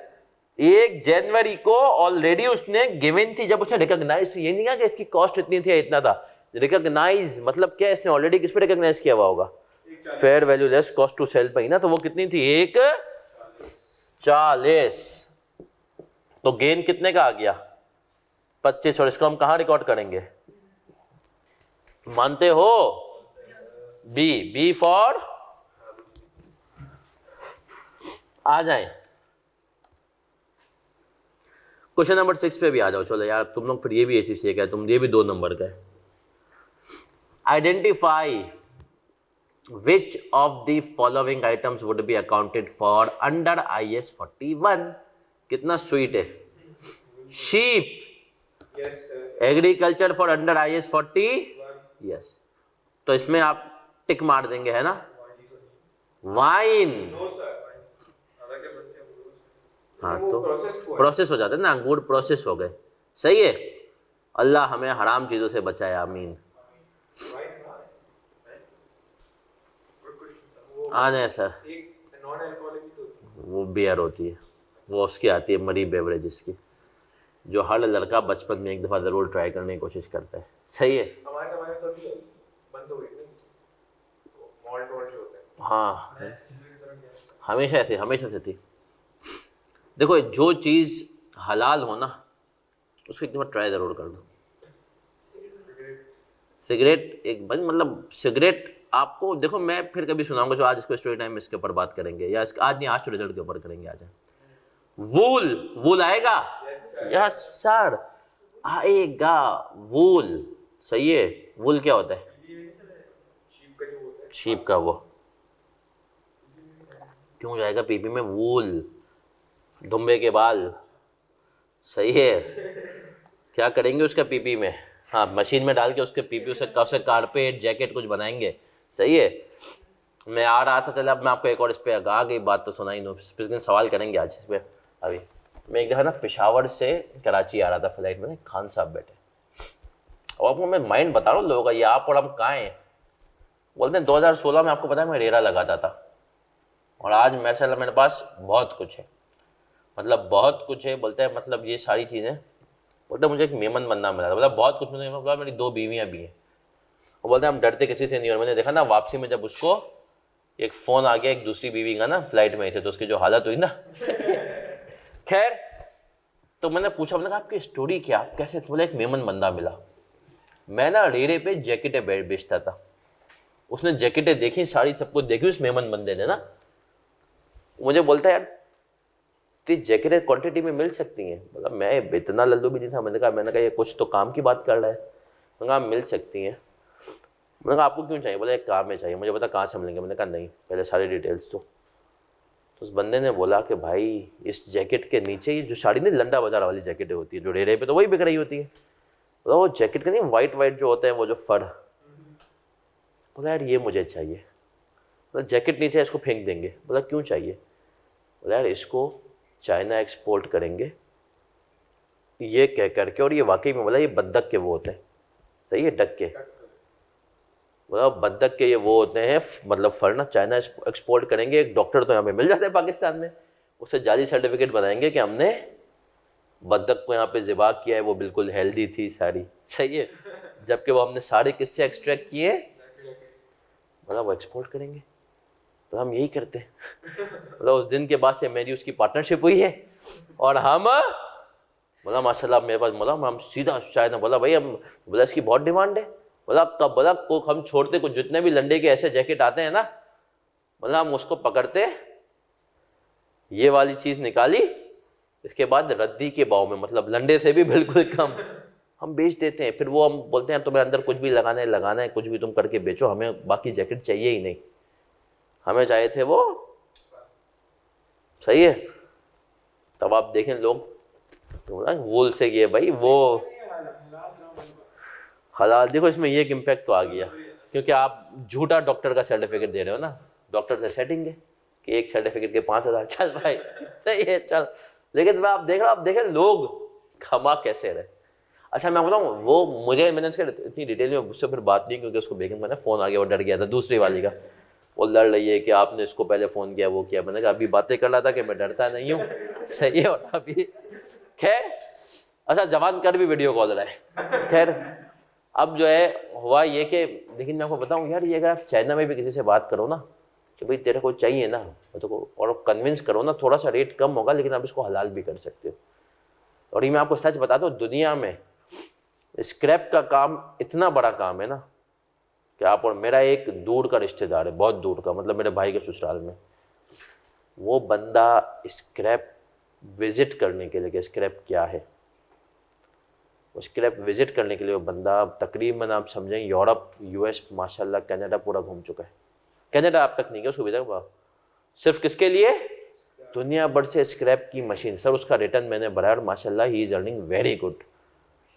1 जनवरी को ऑलरेडी उसने गिवन थी, जब उसने रिकॉग्नाइज, ये नहीं कहा कि इसकी कॉस्ट इतनी थी इतना था। रिकॉग्नाइज मतलब क्या, इसने ऑलरेडी किस पे रिकॉग्नाइज किया हुआ होगा? Fair value less cost to sell पे ही ना। तो वो कितनी थी? 140। तो गेन कितने का आ गया? 25। और इसको हम कहां रिकॉर्ड करेंगे? मानते हो? बी फॉर, आ जाए क्वेश्चन नंबर 6 पे भी आ जाओ। चलो यार तुम लोग फिर ये भी ऐसी सीख है, तुम ये भी 2 नंबर का है। Identify which of the following items would be accounted for under IAS 41। कितना स्वीट है। Sheep, agriculture for under IAS 40, yes. तो इसमें आप टिक मार देंगे, है ना? वाइन, हाँ तो प्रोसेस हो जाते हैं ना, अंगूर प्रोसेस हो गए। सही है। अल्लाह हमें हराम चीजों से बचाए, आमीन। आ जाए सर। वो बियर होती है, वो उसकी आती है मरी बेवरेजेस की, जो हर लड़का बचपन में एक दफ़ा ज़रूर ट्राई करने की कोशिश करता है। सही है। हाँ हमेशा से थी। देखो जो चीज़ हलाल हो ना उसको एक दफ़ा ट्राई ज़रूर करना। सिगरेट एक बंद, मतलब सिगरेट आपको देखो, मैं फिर कभी सुनाऊंगा जो आज इसको स्टोरी टाइम में इसके ऊपर बात करेंगे, या आज नहीं, आज तो रिजल्ट के ऊपर करेंगे। आज वूल आएगा? यस सर आएगा वूल। सही है। वूल क्या होता है? शीप का। वो क्यों जाएगा पीपी में? वूल, दुम्बे के बाल। सही है। क्या करेंगे उसका पीपी में? हाँ मशीन में डाल के उसके पीपी से कारपेट जैकेट कुछ बनाएंगे। सही है। मैं आ रहा था, चलो अब मैं आपको एक और इस पर आ गई बात तो सुनाई दो, इस पर सवाल करेंगे आज इस पर। अभी मैं एक दफ़ा ना पेशावर से कराची आ रहा था फ्लाइट में, खान साहब बैठे, और आपको मैं माइंड बता रहा हूँ लोगों का, ये आप और हम कहाँ हैं। बोलते हैं 2016 में आपको पता है मैं रेरा लगाता था, और आज मेरे पास बहुत कुछ है, मतलब बहुत कुछ है। बोलते हैं मतलब ये सारी चीज़ें, बोलते मुझे एक मेमन बनना मिला था। मतलब बहुत कुछ नहीं, मतलब मेरी 2 बीवियाँ भी हैं। वो बोलते हैं हम डरते किसी से नहीं। और मैंने देखा ना वापसी में जब उसको एक फ़ोन आ गया एक दूसरी बीवी का ना, फ्लाइट में ही थे, तो उसकी जो हालत हुई ना खैर, तो मैंने पूछा, मैंने कहा आपकी स्टोरी क्या, आप कैसे? बोले एक मेमन बंदा मिला। मैं ना रेरे पे जैकेटें बेचता था, उसने जैकेटें देखी सारी, सब कुछ देखी उस मेमन बंदे ने ना। मुझे बोलता है यार तेरी जैकेटें क्वांटिटी में मिल सकती हैं। मतलब मैं इतना लल्लू भी नहीं था। मैंने कहा ये कुछ तो काम की बात कर रहा है। मैंने कहा मिल सकती हैं। मैंने कहा आपको क्यों चाहिए? बोला एक काम में चाहिए। मुझे पता कहाँ से मिलेंगे? मैंने कहा नहीं, पहले सारी डिटेल्स दो। तो उस बंदे ने बोला कि भाई इस जैकेट के नीचे ये जो साड़ी नहीं, लंडा बाजार वाली जैकेटें होती है जो रेरे पे तो वही बिक रही होती है, बोला वो जैकेट का नहीं वाइट जो होते हैं वो जो फर, बोला यार ये मुझे चाहिए। बोला जैकेट नीचे इसको फेंक देंगे। बोला क्यों चाहिए? बोला यार इसको चाइना एक्सपोर्ट करेंगे ये कह करके, और ये वाकई में बोला ये बंदक के वो होते हैं। सही है, डक के, बोला बंदक के ये वो होते हैं, मतलब फर ना चाइना एक्सपोर्ट करेंगे। एक डॉक्टर तो यहाँ पे मिल जाते हैं पाकिस्तान में, उससे जाली सर्टिफिकेट बनाएंगे कि हमने बंदक को यहाँ पे ज़िबा किया है, वो बिल्कुल हेल्दी थी सारी। सही है। जबकि वो हमने सारे किससे एक्सट्रैक्ट किए, बोला वो एक्सपोर्ट करेंगे। तो हम यही करते हैं। मतलब उस दिन के बाद से मेरी उसकी पार्टनरशिप हुई है, और हम बोला माशाल्लाह मेरे पास, बोला हम सीधा शायद ना, बोला भाई हम, बोला इसकी बहुत डिमांड है, बोला कब, बोला को हम छोड़ते, कुछ जितने भी लंडे के ऐसे जैकेट आते हैं ना, बोला हम उसको पकड़ते, ये वाली चीज़ निकाली, इसके बाद रद्दी के भाव में, मतलब लंडे से भी बिल्कुल कम हम बेच देते हैं। फिर वो हम बोलते हैं तुम्हें अंदर कुछ भी लगाना है, कुछ भी तुम करके बेचो, हमें बाकी जैकेट चाहिए ही नहीं, हमें चाहिए थे वो। सही है। तब आप देखें लोग वूल से किए भाई वो हलाल। देखो इसमें ये एक इम्पैक्ट तो आ गया, क्योंकि आप झूठा डॉक्टर का सर्टिफिकेट दे रहे हो ना, डॉक्टर से सेटिंग है कि एक सर्टिफिकेट के 5,000, चल भाई सही है चल। लेकिन आप देखें लोग खमा कैसे रहे। अच्छा मैं बताऊँ, वो मैंने उसके इतनी डिटेल में उससे फिर बात नहीं, क्योंकि उसको बेगम का ना फ़ोन आ गया, वो डर गया था दूसरी वाली का, वो लड़ रही है कि आपने इसको पहले फ़ोन किया, वो किया। मैंने कहा अभी बातें कर रहा था कि मैं डरता नहीं हूँ, सही है। और अभी खैर अच्छा जवान कर भी वीडियो कॉल रहा है। खैर अब जो है हुआ ये कि, लेकिन मैं आपको बताऊँ यार, ये अगर आप चाइना में भी किसी से बात करो ना कि भाई तेरे को चाहिए ना, तो और कन्विंस करो ना, थोड़ा सा रेट कम होगा लेकिन आप इसको हलाल भी कर सकते हो। और ये मैं आपको सच बताता हूँ, दुनिया में स्क्रैप का काम इतना बड़ा काम है ना कि आप, और मेरा एक दूर का रिश्तेदार है, बहुत दूर का, मतलब मेरे भाई के ससुराल में, वो बंदा स्क्रैप विजिट करने के लिए, कि स्क्रैप क्या है, स्क्रैप विजिट करने के लिए वो बंदा तकरीबन आप समझें यूरोप, यूएस, माशाल्लाह कनाडा पूरा घूम चुका है। कनाडा आप तक नहीं गया, उसको विदा सिर्फ किसके लिए, दुनिया भर से स्क्रैप की मशीन। सर उसका रिटर्न मैंने भरा और माशाल्लाह he is earning very good.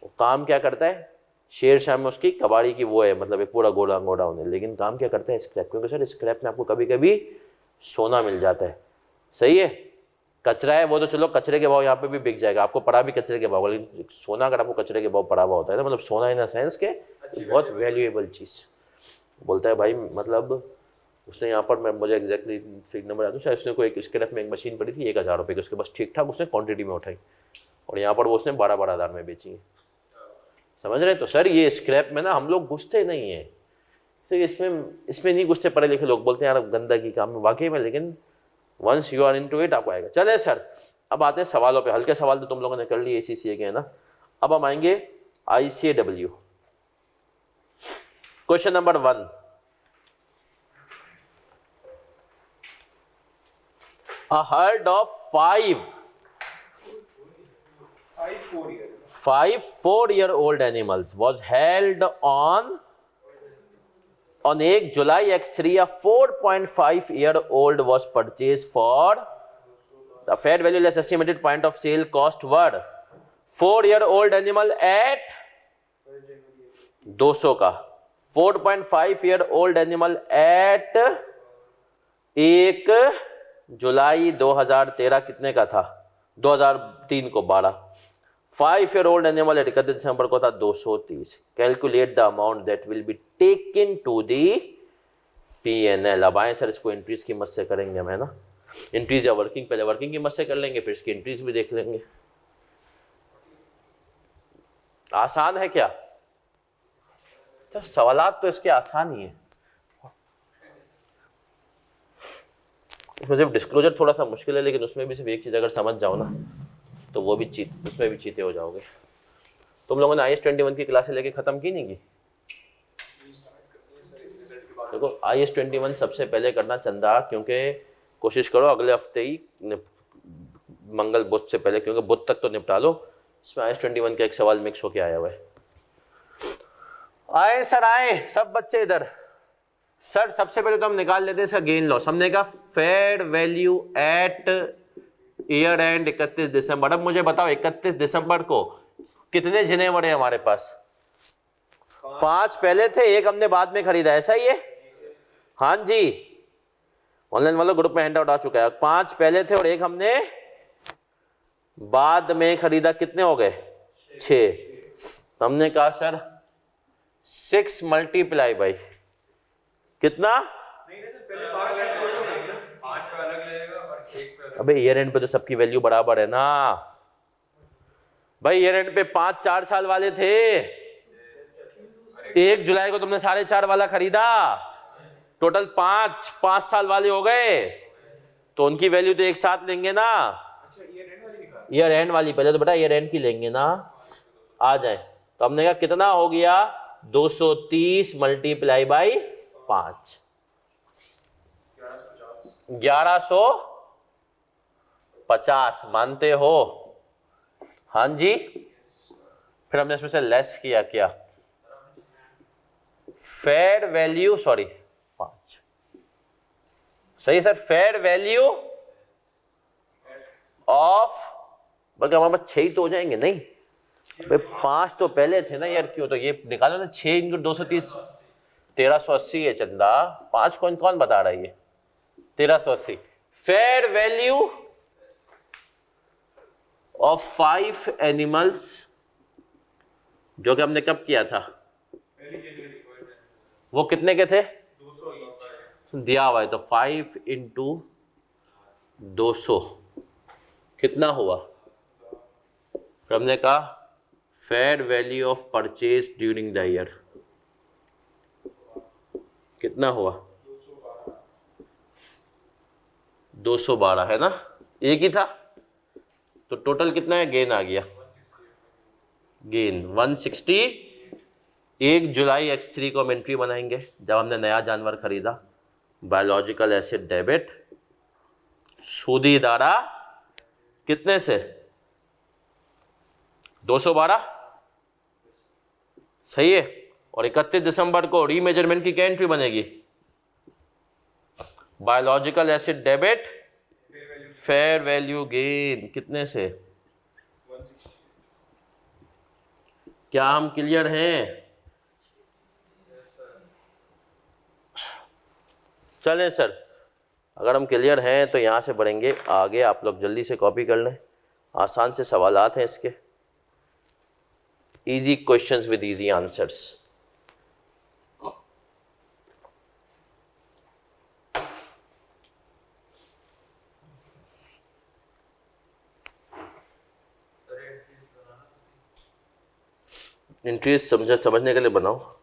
वो काम क्या करता है, शेर शाह में उसकी कबाड़ी की वो है, मतलब एक पूरा गोला गोडा होने, लेकिन काम क्या करता है स्क्रैप, क्योंकि सर स्क्रैप में आपको कभी कभी सोना मिल जाता है। सही है। कचरा है वो तो चलो कचरे के भाव यहाँ पे भी बिक जाएगा, आपको पड़ा भी कचरे के भाव, लेकिन सोना अगर आपको कचरे के भाव पड़ा हुआ होता है ना, मतलब सोना इन सेंस के बहुत वैल्यूएबल चीज़। बोलता है भाई, मतलब उसने यहाँ पर, मैं मुझे एग्जैक्टली फिक नंबर आता हूँ, शायद उसने कोई एक स्क्रैप में एक मशीन पड़ी थी 1,000 रुपये की, उसके बस ठीक ठाक उसने क्वांटिटी में उठाई, और यहाँ पर वो उसने 12-12 हज़ार में बेची है। समझ रहे हैं। तो सर ये स्क्रैप में ना हम लोग घुसते नहीं हैं, तो इसमें नहीं घुसते। पढ़े लिखे लोग बोलते हैं यार गंदा की काम में, वाकई में, लेकिन once you are into it आपको आएगा। चले सर अब आते हैं सवालों पे। हल्के सवाल तो तुम लोगों ने कर लिए ACCA के, है ना। अब हम आएंगे ICAW। Question number 1, a herd of 5 4-year-old animals was held on 8 July X3, a 4.5-year-old was purchased for the fair value less estimated point of sale cost were 4-year-old animal at 200 का, 4.5-year-old animal at 1 जुलाई 2013 कितने का था, 2003 को 12। 5-year-old एनिमल 31 दिसंबर को था 230। Calculate the amount that will be taken to the PNL। अब आए सर इसको एंट्रीज की मत से करेंगे हम, है ना। एंट्रीज या वर्किंग, पहले वर्किंग की मत से कर लेंगे, फिर इसकी एंट्रीज भी देख लेंगे। आसान है क्या? तो सवालात तो इसके आसान ही है, इसमें सिर्फ डिस्क्लोजर थोड़ा सा मुश्किल है, लेकिन उसमें भी सिर्फ एक चीज़ अगर समझ जाओ ना तो वो भी उसमें भी चीते हो जाओगे। तुम लोगों ने IS-21 की क्लासें लेके ख़त्म की नहीं की? देखो IS-21 सबसे पहले करना चंदा, क्योंकि कोशिश करो अगले हफ्ते ही मंगल बुध से पहले, क्योंकि बुध तक तो निपटा लो। इसमें IS-21 का एक सवाल मिक्स होके आया हुआ है। आए सर आए सब बच्चे इधर। सर सबसे पहले तो हम निकाल लेते हैं इसका गेन लॉस। हमने कहा fair value at year end 31 दिसंबर। अब मुझे बताओ 31 दिसंबर को कितने जिने बड़े हमारे पास? 5 पहले थे, एक हमने बाद में खरीदा, ऐसा ही है? हाँ जी, ऑनलाइन वालों ग्रुप में हैंड आउट आ चुका है। 5 पहले थे और एक हमने बाद में खरीदा, कितने हो गए? 6। हमने कहा सर 6 मल्टीप्लाई बाई कितना? अबे ईयर एंड पे तो सबकी वैल्यू बराबर है ना भाई। ईयर एंड पे 5-4 साल वाले थे, 1 जुलाई को तुमने 4.5 वाला खरीदा, टोटल 5 साल वाले हो गए, तो उनकी वैल्यू तो एक साथ लेंगे ना। ईयर एंड वाली, पहले तो बेटा ईयर एंड की लेंगे ना, आ जाए। तो हमने कहा कितना हो गया, 230 मल्टीप्लाई बाई 5, 1150। मानते हो? हाँ जी। फिर हमने इसमें से लेस किया क्या, फेयर वैल्यू, सॉरी 5, सही सर, फेयर वैल्यू ऑफ, बल्कि हमारे पास 6 ही तो हो जाएंगे, नहीं भाई 5 तो पहले थे ना यार, क्यों, तो ये निकालो ना, 6 इंटू 230, 1380 है चंदा, 5 कौन कौन बता रहा है ये, 1380। फेयर वैल्यू ऑफ 5 एनिमल्स, जो कि हमने कब किया था, वो कितने के थे, 200 दिया हुआ है, तो 5 इंटू 200 कितना हुआ, फिर हमने कहा fair value of purchase during the year कितना हुआ, 212 है ना, एक ही था, तो टोटल कितना है, गेन आ गया, गेन 160। 1 जुलाई X3 को हम एंट्री बनाएंगे जब हमने नया जानवर खरीदा, बायोलॉजिकल एसिड डेबिट, सूदी दारा कितने से, 212, सही है। और 31 दिसंबर को रीमेजरमेंट की क्या एंट्री बनेगी, biological acid debit, fair value gain कितने से, 160। क्या हम क्लियर हैं? चलें सर, अगर हम क्लियर हैं तो यहाँ से बढ़ेंगे आगे, आप लोग जल्दी से कॉपी कर लें, आसान से सवालात हैं इसके, easy questions with easy answers. Entries समझने के लिए बनाओ।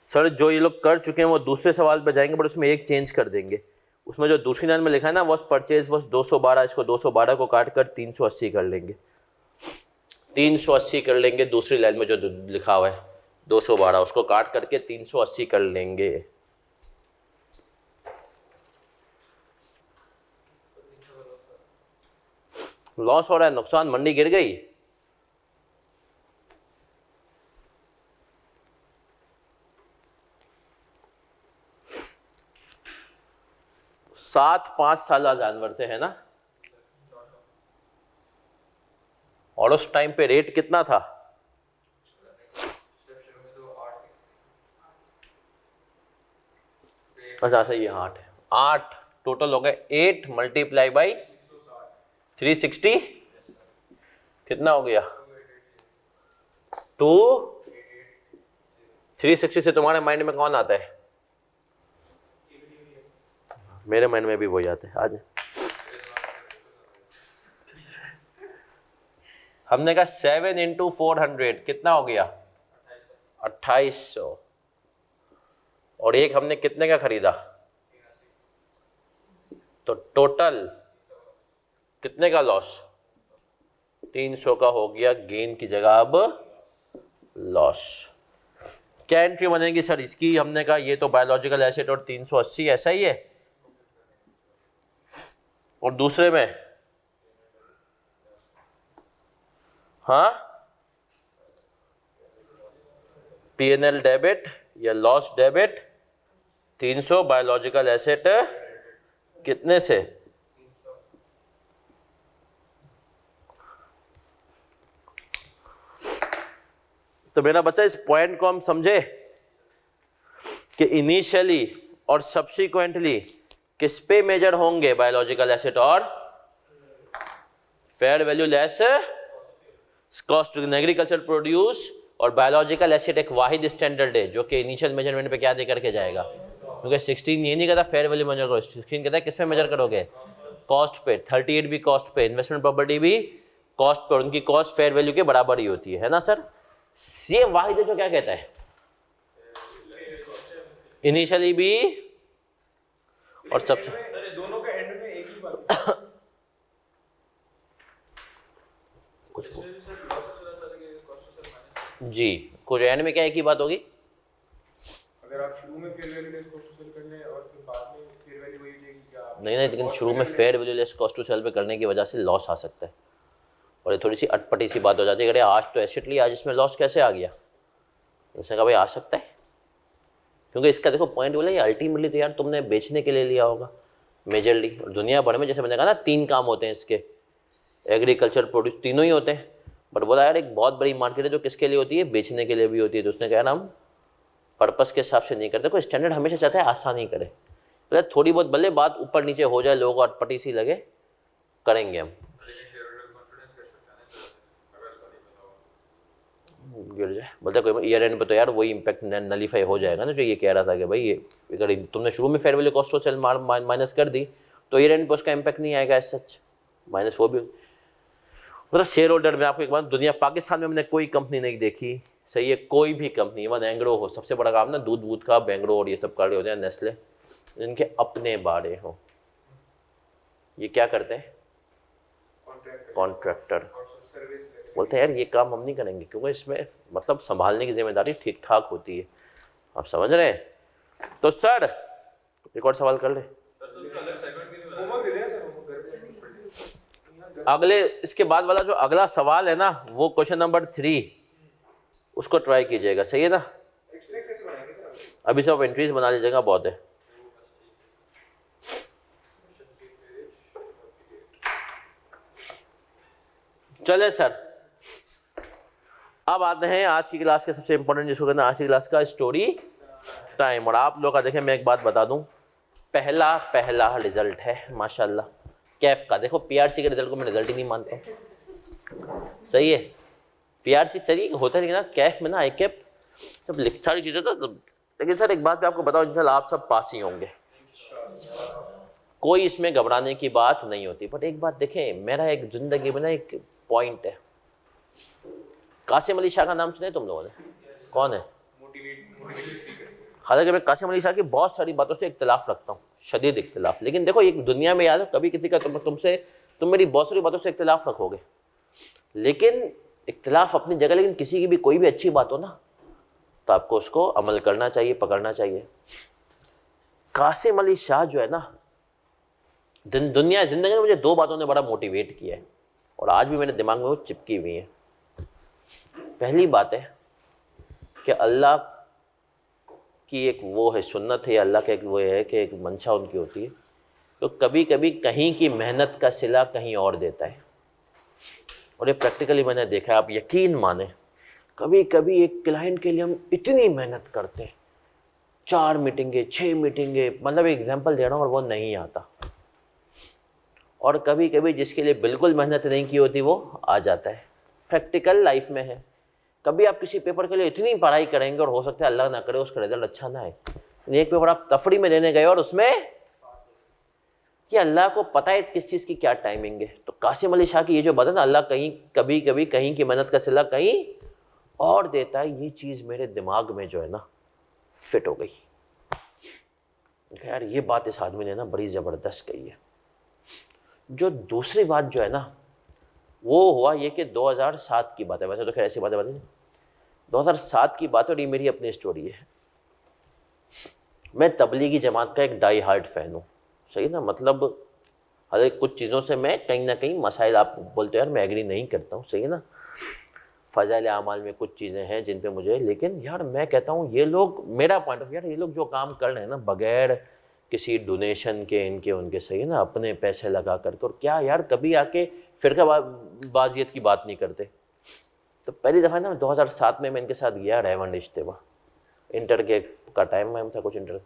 सर जो ये लोग कर चुके हैं वो दूसरे सवाल पे जाएंगे, बट उसमें एक चेंज कर देंगे, उसमें जो दूसरी लाइन में लिखा है ना, वॉज परचेज वॉज 212, इसको 212 को काट कर 380 कर लेंगे, 380 कर लेंगे, दूसरी लाइन में जो लिखा हुआ है 212 उसको काट करके 380 कर लेंगे। लॉस हो रहा है, नुकसान, मंडी गिर गई, सात 5 साल जानवर थे, है ना, और उस टाइम पे रेट कितना था, अच्छा सही है, 8 है, 8 टोटल हो गए, 8 मल्टीप्लाई बाई 360 कितना हो गया, 2 360 से तुम्हारे माइंड में कौन आता है, मेरे माइंड में भी वही आता है। आज हमने कहा 7 इंटू 400 कितना हो गया, 2800, और एक हमने कितने का खरीदा, तो टोटल कितने का लॉस, 300 का हो गया, गेन की जगह अब लॉस। क्या एंट्री बनेगी सर इसकी, हमने कहा ये तो बायोलॉजिकल एसिड और 380 ऐसा ही है, और दूसरे में हाँ P&L डेबिट या लॉस डेबिट, 300 बायोलॉजिकल एसेट कितने से, तो मेरा बच्चा इस पॉइंट को हम समझे कि इनिशियली और सब्सिक्वेंटली किस पे मेजर होंगे? बायोलॉजिकल एसेट और fair value less cost agriculture produce. और बायोलॉजिकल एसेट एक वाहिद स्टैंडर्ड है जो कि इनिशियल मेजरमेंट पे क्या दे करके जाएगा, क्योंकि 16 ये नहीं कहता फेयर वैल्यू मेजर करो, 16 कहता है किस पे मेजर करोगे? कॉस्ट पे। 38 भी कॉस्ट पे, इन्वेस्टमेंट प्रॉपर्टी भी कॉस्ट पे, उनकी कॉस्ट फेयर वैल्यू के बराबर ही होती है ना सर? ये वाहिद है जो क्या कहता है इनिशियली भी और सबसे दोनों के एंड में एक ही बात कुछ जी, कुछ एंड में क्या एक ही बात होगी? अगर आप शुरू में fair value less cost to sell कर लें और फिर बाद में फेयर वैल्यू वही लेगी क्या? नहीं, लेकिन शुरू में fair value less cost to sell पे करने की वजह से लॉस आ सकता है, और ये थोड़ी सी अटपटी सी बात हो जाती है। अरे आज तो एसेट लिया, आज इसमें लॉस कैसे आ गया? उसने कहा भाई आ सकता है, क्योंकि इसका देखो पॉइंट बोला, ये अल्टीमेटली तो यार तुमने बेचने के लिए लिया होगा मेजरली। और दुनिया भर में जैसे मैंने कहा ना 3 काम होते हैं इसके, एग्रीकल्चर प्रोड्यूस, तीनों ही होते हैं। बट बोला यार एक बहुत बड़ी मार्केट है जो किसके लिए होती है? बेचने के लिए भी होती है। तो उसने कहा ना हम पर्पस के हिसाब से नहीं करते, कोई स्टैंडर्ड हमेशा चाहता है आसानी करे, मतलब थोड़ी बहुत भले बात ऊपर नीचे हो जाए, लोगों को अटपटी सी लगे, करेंगे हम। गिर जाए बोलते कोई ईयर एंड पे तो यार वही इम्पैक्ट नलीफाई हो जाएगा ना, जो ये कह रहा था कि भाई ये अगर तुमने शुरू में fair value cost of sell minus कर दी तो ईयर एंड पे उसका इम्पैक्ट नहीं आएगा एज सच, माइनस वो भी। मतलब शेयर होल्डर में आपको एक बात, दुनिया पाकिस्तान में हमने कोई कंपनी नहीं देखी, सही है, कोई भी कंपनी, इवन एंग्रो हो, सबसे बड़ा काम ना दूध का बैंगलो और ये सब कार्ड होते हैं, नेस्ले, इनके अपने बाड़े हों, ये क्या करते हैं? कॉन्ट्रैक्टर बोलते हैं यार ये काम हम नहीं करेंगे, क्योंकि इसमें मतलब संभालने की जिम्मेदारी ठीक ठाक होती है, आप समझ रहे हैं? तो सर एक और सवाल कर ले, अगले इसके बाद वाला जो अगला सवाल है ना, वो क्वेश्चन नंबर 3, उसको ट्राई कीजिएगा, सही है ना? अभी सब एंट्रीज बना लीजिएगा, बहुत है। चले सर, अब आते हैं आज की क्लास के सबसे इंपॉर्टेंट जिसको कहते हैं आज की क्लास का स्टोरी टाइम। और आप लोग का देखें, मैं एक बात बता दूं, पहला रिजल्ट है माशाल्लाह कैफ का। देखो पीआरसी के रिजल्ट को मैं रिजल्ट ही नहीं मानता, सही है, पीआरसी चलिए होता है ना, कैफ में ना आई कैप जब लिख सारी चीज़ें तो, लेकिन सर एक बात मैं आपको बताऊं, इंशाल्लाह आप सब पास ही होंगे, कोई इसमें घबराने की बात नहीं होती। बट एक बात देखें, मेरा एक ज़िंदगी में ना एक पॉइंट है, कासिम अली शाह का नाम सुने तुम लोगों ने? कौन है? हालांकि मैं कासिम अली शाह की बहुत सारी बातों से इख्तिलाफ रखता हूँ, शदीद इख्तिलाफ, लेकिन देखो एक दुनिया में याद है कभी किसी का तुम मेरी बहुत सारी बातों से इख्तिलाफ रखोगे, लेकिन इख्तिलाफ अपनी जगह, लेकिन किसी की भी कोई भी अच्छी बात हो ना तो आपको उसको अमल करना चाहिए, पकड़ना चाहिए। कासिम अली शाह जो है ना, दुनिया ज़िंदगी में मुझे 2 बातों ने बड़ा मोटिवेट किया है और आज भी मेरे दिमाग में वो चिपकी हुई है। पहली बात है कि अल्लाह की एक वो है सुन्नत है, अल्लाह का एक वो है कि एक मंशा उनकी होती है, तो कभी कभी कहीं की मेहनत का सिला कहीं और देता है, और ये प्रैक्टिकली मैंने देखा है, आप यकीन माने, कभी कभी एक क्लाइंट के लिए हम इतनी मेहनत करते हैं, 4 मीटिंगें 6 मीटिंगें, मतलब एक एग्जांपल दे रहा हूँ, और वो नहीं आता, और कभी कभी जिसके लिए बिल्कुल मेहनत नहीं की होती वो आ जाता है। प्रैक्टिकल लाइफ में है, कभी आप किसी पेपर के लिए इतनी पढ़ाई करेंगे और हो सकता है अल्लाह ना करे उसका रिजल्ट अच्छा ना आए, एक पेपर आप तफरी में देने गए और उसमें कि अल्लाह को पता है किस चीज़ की क्या टाइमिंग है। तो कासिम अली शाह की ये जो बात है ना, अल्लाह कहीं कभी कभी कहीं की मेहनत का सिला कहीं और देता है, ये चीज़ मेरे दिमाग में जो है ना फिट हो गई। यार ये बात इस आदमी ने ना बड़ी ज़बरदस्त कही है। जो दूसरी बात जो है ना वो हुआ ये कि 2007 की बात है, वैसे तो खैर ऐसी बातें बताई, 2007 की बात, और ये मेरी अपनी स्टोरी है। मैं तबलीगी जमात का एक डाई हार्ट फ़ैन हूँ, सही ना, मतलब हर एक कुछ चीज़ों से मैं कहीं ना कहीं मसाइल, आप बोलते हो यार मैं एग्री नहीं करता हूँ, सही है ना, फ़ज़ाइल आमाल में कुछ चीज़ें हैं जिन पे मुझे, लेकिन यार मैं कहता हूँ ये लोग, मेरा पॉइंट ऑफ व्यू यार, ये लोग जो काम कर रहे हैं ना बग़ैर किसी डोनेशन के, इनके उनके, सही है ना, अपने पैसे लगा करके, और क्या यार कभी आके फ़िरक़ाबाज़ियत की बात नहीं करते। तो पहली दफ़ा ना 2007 में मैं इनके साथ गया रेवंड इज्तिमा, इंटर के का टाइम में था कुछ, इंटर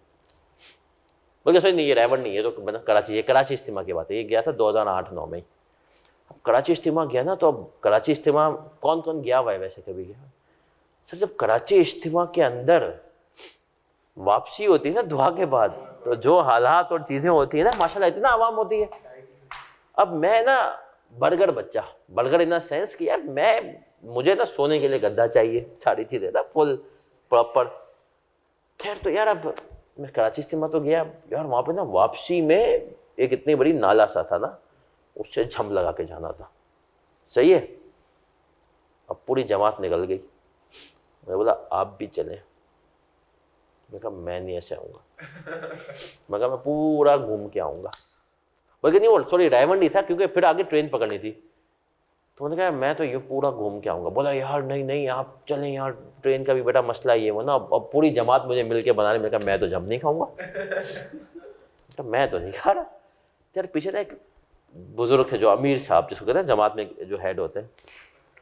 बल्कि सॉरी नहीं, ये रायवन नहीं है, तो मतलब कराची, ये कराची इज्तिमा की बात है, ये गया था 2008-9 में। अब कराची इज्तिमा गया ना, तो अब कराची इज्तिमा कौन कौन गया हुआ है वैसे, कभी गया सर? जब कराची इज्तिमा के अंदर वापसी होती है ना दुआ के बाद, तो जो हालात और चीज़ें होती है ना, माशाल्लाह इतना आवाम होती है। अब मैं ना बर्गर बच्चा, बर्गर इन द सेंस कि यार मुझे ना सोने के लिए गद्दा चाहिए, सारी चीज़ें ना फुल प्रॉपर। खैर तो यार अब मैं कराची इज्तिमा तो गया यार, वहाँ पे ना वापसी में एक इतनी बड़ी नाला सा था ना, उससे झम लगा के जाना था। सही है। अब पूरी जमात निकल गई, मैं बोला आप भी चलें। मैं कहा मैं नहीं ऐसे आऊँगा, मैं कहा मैं पूरा घूम के आऊँगा। बल्कि नहीं, वो सॉरी रायमंडी था, क्योंकि फिर आगे ट्रेन पकड़नी थी। तो मैंने कहा मैं तो ये पूरा घूम के आऊँगा। बोला यार नहीं नहीं आप चलें यार, ट्रेन का भी बेटा मसला ये वो ना, अब पूरी जमात मुझे मिल के बनाने। मैंने कहा मैं तो जम नहीं खाऊँगा, तो मैं तो नहीं खा रहा। यार पीछे ना एक बुजुर्ग थे, जो अमीर साहब जिसको कहते हैं जमात में जो हेड होते हैं,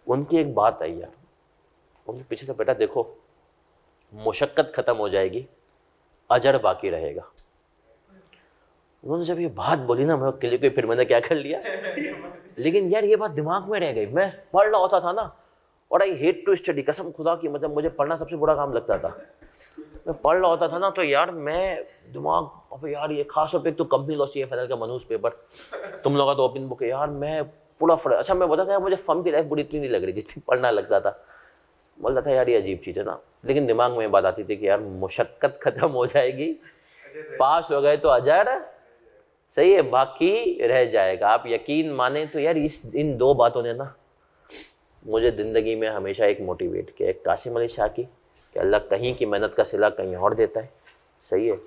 उनकी एक बात आई यार, उनके पीछे से, बेटा देखो मुशक्क़त ख़त्म हो जाएगी, अजर बाकी रहेगा। उन्होंने जब ये बात बोली ना, मैं किले को फिर मैंने क्या कर लिया, लेकिन यार ये बात दिमाग में रह गई। मैं पढ़ रहा होता था ना, और आई हेट टू स्टडी, कसम खुदा की, मतलब मुझे पढ़ना सबसे बुरा काम लगता था। मैं पढ़ रहा होता था ना, तो यार मैं दिमाग, अब यार ये खास तौर पे तो कंपनी लॉ सी फाइनल का मनूस पेपर, तुम लोगों का तो ओपन बुक है यार, मैं पूरा अच्छा मैं बताता यार, मुझे फर्म की लाइफ बुरी इतनी नहीं लग रही जितनी पढ़ना लगता था। बोलता था यार ये अजीब चीज़ है ना, लेकिन दिमाग में बात आती थी कि यार मुशक्क़त ख़त्म हो जाएगी, पास हो गए तो अजर सही है बाकी रह जाएगा। आप यकीन माने तो यार इन दो बातों ने ना मुझे ज़िंदगी में हमेशा एक मोटिवेट किया। एक कासिम अली शाह की कि अल्लाह कहीं की मेहनत का सिला कहीं और देता है, सही है,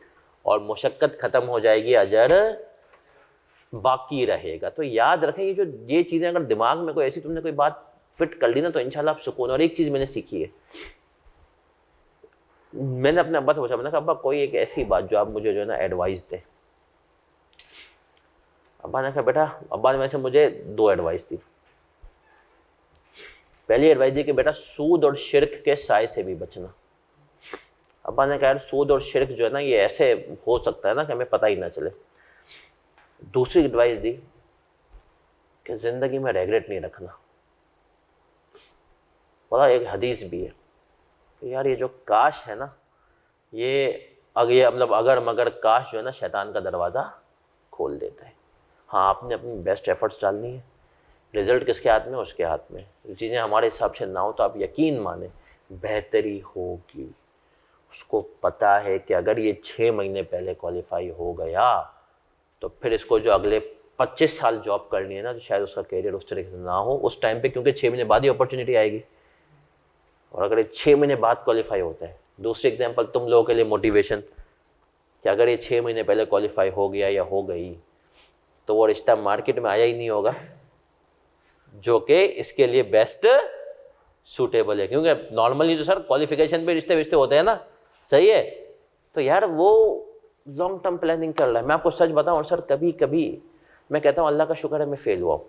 और मुशक्क़त ख़त्म हो जाएगी, अजर बाकी रहेगा। तो याद रखें ये चीज़ें अगर दिमाग में कोई ऐसी तुमने कोई बात फिट कर ली ना, तो इंशाल्लाह आप सुकून। और एक चीज़ मैंने सीखी है, मैंने अपने अब्बा से पूछा, मैंने कहा अब्बा कोई एक ऐसी बात जो आप मुझे जो है ना एडवाइस दें। अब्बा ने कहा बेटा, अब्बा ने वैसे मुझे 2 एडवाइस दी। पहली एडवाइस दी कि बेटा सूद और शिरक के साए से भी बचना। अब्बा ने कहा यार सूद और शिरक जो है ना ये ऐसे हो सकता है ना कि हमें पता ही ना चले। दूसरी एडवाइस दी कि ज़िंदगी में रेगरेट नहीं रखना। बोला एक हदीस भी है कि यार ये जो काश है ना, ये मतलब अगर मगर काश जो है ना शैतान का दरवाज़ा खोल देता है। हाँ आपने अपनी बेस्ट एफर्ट्स डालनी है, रिज़ल्ट किसके हाथ में, उसके हाथ में। चीज़ें हमारे हिसाब से ना हो तो आप यकीन माने बेहतरी होगी। उसको पता है कि अगर ये 6 महीने पहले क्वालिफाई हो गया तो फिर इसको जो अगले 25 साल जॉब करनी है ना, तो शायद उसका कैरियर उस तरीके से ना हो उस टाइम पे, क्योंकि 6 महीने बाद ही अपॉर्चुनिटी आएगी। और अगर ये 6 महीने बाद क्वालिफाई होता है, दूसरी एग्जाम्पल तुम लोगों के लिए मोटिवेशन, कि अगर ये 6 महीने पहले क्वालिफाई हो गया या हो गई तो वो रिश्ता मार्केट में आया ही नहीं होगा जो कि इसके लिए बेस्ट सूटेबल है। क्योंकि नॉर्मली तो सर क्वालिफिकेशन पे रिश्ते होते हैं ना, सही है। तो यार वो लॉन्ग टर्म प्लानिंग कर रहा है। मैं आपको सच बताऊं, और सर कभी कभी मैं कहता हूँ अल्लाह का शुक्र है मैं फेल हुआ हूँ,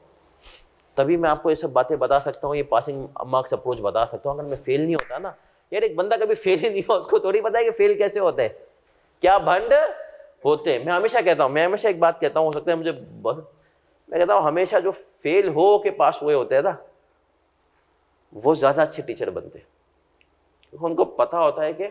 तभी मैं आपको ये सब बातें बता सकता हूँ, ये पासिंग मार्क्स अप्रोच बता सकता हूँ। अगर मैं फेल नहीं होता ना यार, एक बंदा कभी फेल ही नहीं हुआ उसको थोड़ी पता है कि फेल कैसे होते हैं, क्या भंड होते हैं। मैं हमेशा कहता हूँ, मैं हमेशा एक बात कहता हूँ, हो सकता है मुझे मैं कहता हूँ हमेशा जो फेल हो के पास हुए होते हैं ना वो ज़्यादा अच्छे टीचर बनते हैं, क्योंकि उनको पता होता है कि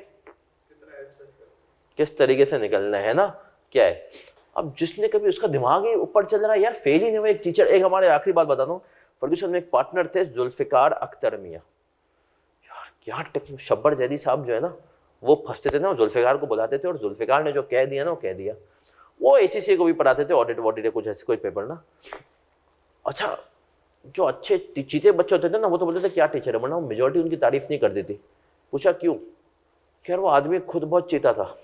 किस तरीके से निकलना है ना, क्या है। अब जिसने कभी उसका दिमाग ही ऊपर चल रहा है यार, फेल ही नहीं हुआ। एक टीचर, एक हमारे आखिरी बात बता दूं, फर्ग्यूसन में एक पार्टनर थे जुल्फिकार अख्तर मियाँ, यार क्या टेक्निक। शब्बर जैदी साहब जो है ना वो फंसते थे ना, वो जुल्फिकार को बुलाते थे और जुल्फिकार ने जो कह दिया ना वो कह दिया। वो ACCA को भी पढ़ाते थे, ऑडिट वॉडिट कुछ ऐसे कोई पेपर ना। अच्छा जो अच्छे चीते बच्चे होते थे ना वो तो बोलते थे क्या टीचर है, वरना वो मेजोरिटी उनकी तारीफ नहीं करती थी। पूछा क्यों, खैर वो आदमी खुद बहुत चीता था,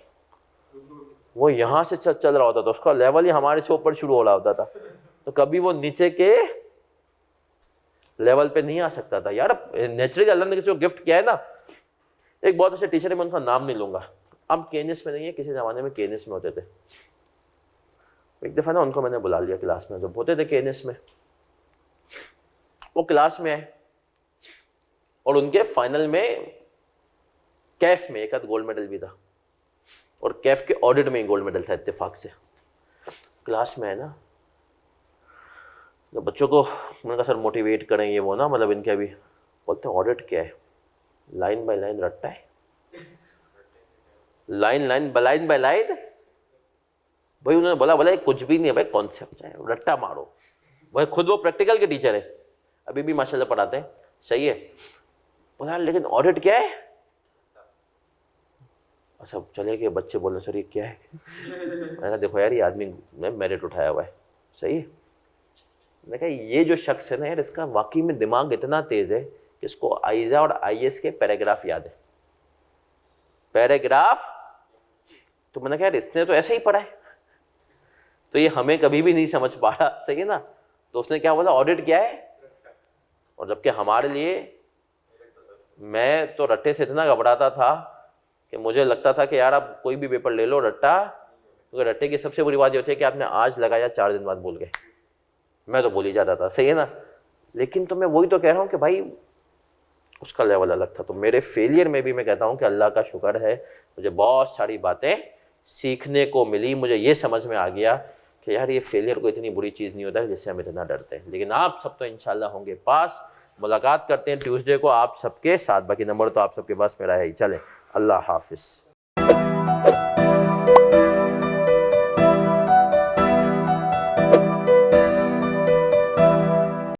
वो यहाँ से चल रहा होता था, उसका लेवल ही हमारे से ऊपर शुरू हो रहा होता था, तो कभी वो नीचे के लेवल पे नहीं आ सकता था। यार नेचुरली अल्लाह ने किसी को गिफ्ट किया है ना। एक बहुत अच्छे टीचर है, मैं उनका नाम नहीं लूंगा, अब केनिस में नहीं है, किसी ज़माने में केनिस में होते थे। एक दफ़ा ना उनको मैंने बुला लिया क्लास में, जब होते थे केनिस में, वो क्लास में आए और उनके फाइनल में कैफ में एक आध गोल्ड मेडल भी था। और कैफ के ऑडिट में ही गोल्ड मेडल था इत्तेफाक से। क्लास में है ना, तो बच्चों को मैंने कहा सर मोटिवेट करें ये वो ना, मतलब इनके अभी बोलते हैं ऑडिट क्या है, लाइन बाय लाइन रट्टा है, लाइन बाय लाइन। भाई उन्होंने बोला ये कुछ भी नहीं है भाई, कॉन्सेप्ट है, रट्टा मारो। भाई खुद वो प्रैक्टिकल के टीचर है, अभी भी माशाल्लाह पढ़ाते हैं, सही है। बोला लेकिन ऑडिट क्या है? अच्छा चले गए बच्चे, बोलने सर ये क्या है? मैंने कहा देखो यार ये आदमी ने मेरिट उठाया हुआ है, सही है। मैंने कहा ये जो शख्स है ना यार, इसका वाकई में दिमाग इतना तेज़ है कि इसको आइजा और आईएएस के पैराग्राफ याद है, पैराग्राफ। तो मैंने कहा यार इसने तो ऐसे ही पढ़ा है, तो ये हमें कभी भी नहीं समझ पा रहा, सही है ना। तो उसने क्या बोला ऑडिट क्या है, और जबकि हमारे लिए, मैं तो रट्टे से इतना घबराता था कि मुझे लगता था कि यार आप कोई भी पेपर ले लो रट्टा, क्योंकि रट्टे की सबसे बुरी बात ये होती है कि आपने आज लगाया 4 दिन बाद भूल गए। मैं तो भूल ही जाता था, सही है ना। लेकिन तो मैं वही तो कह रहा हूँ कि भाई उसका लेवल अलग था। तो मेरे फेलियर में भी मैं कहता हूँ कि अल्लाह का शुक्र है, मुझे बहुत सारी बातें सीखने को मिली। मुझे ये समझ में आ गया कि यार ये फेलियर को इतनी बुरी चीज़ नहीं होता है जिससे हम इतना डरते हैं। लेकिन आप सब तो इंशाल्लाह होंगे पास। मुलाकात करते हैं ट्यूसडे को आप सबके साथ, बाकी नंबर तो आप सबके पास मेरा है ही। चलें, अल्लाह हाफिज़।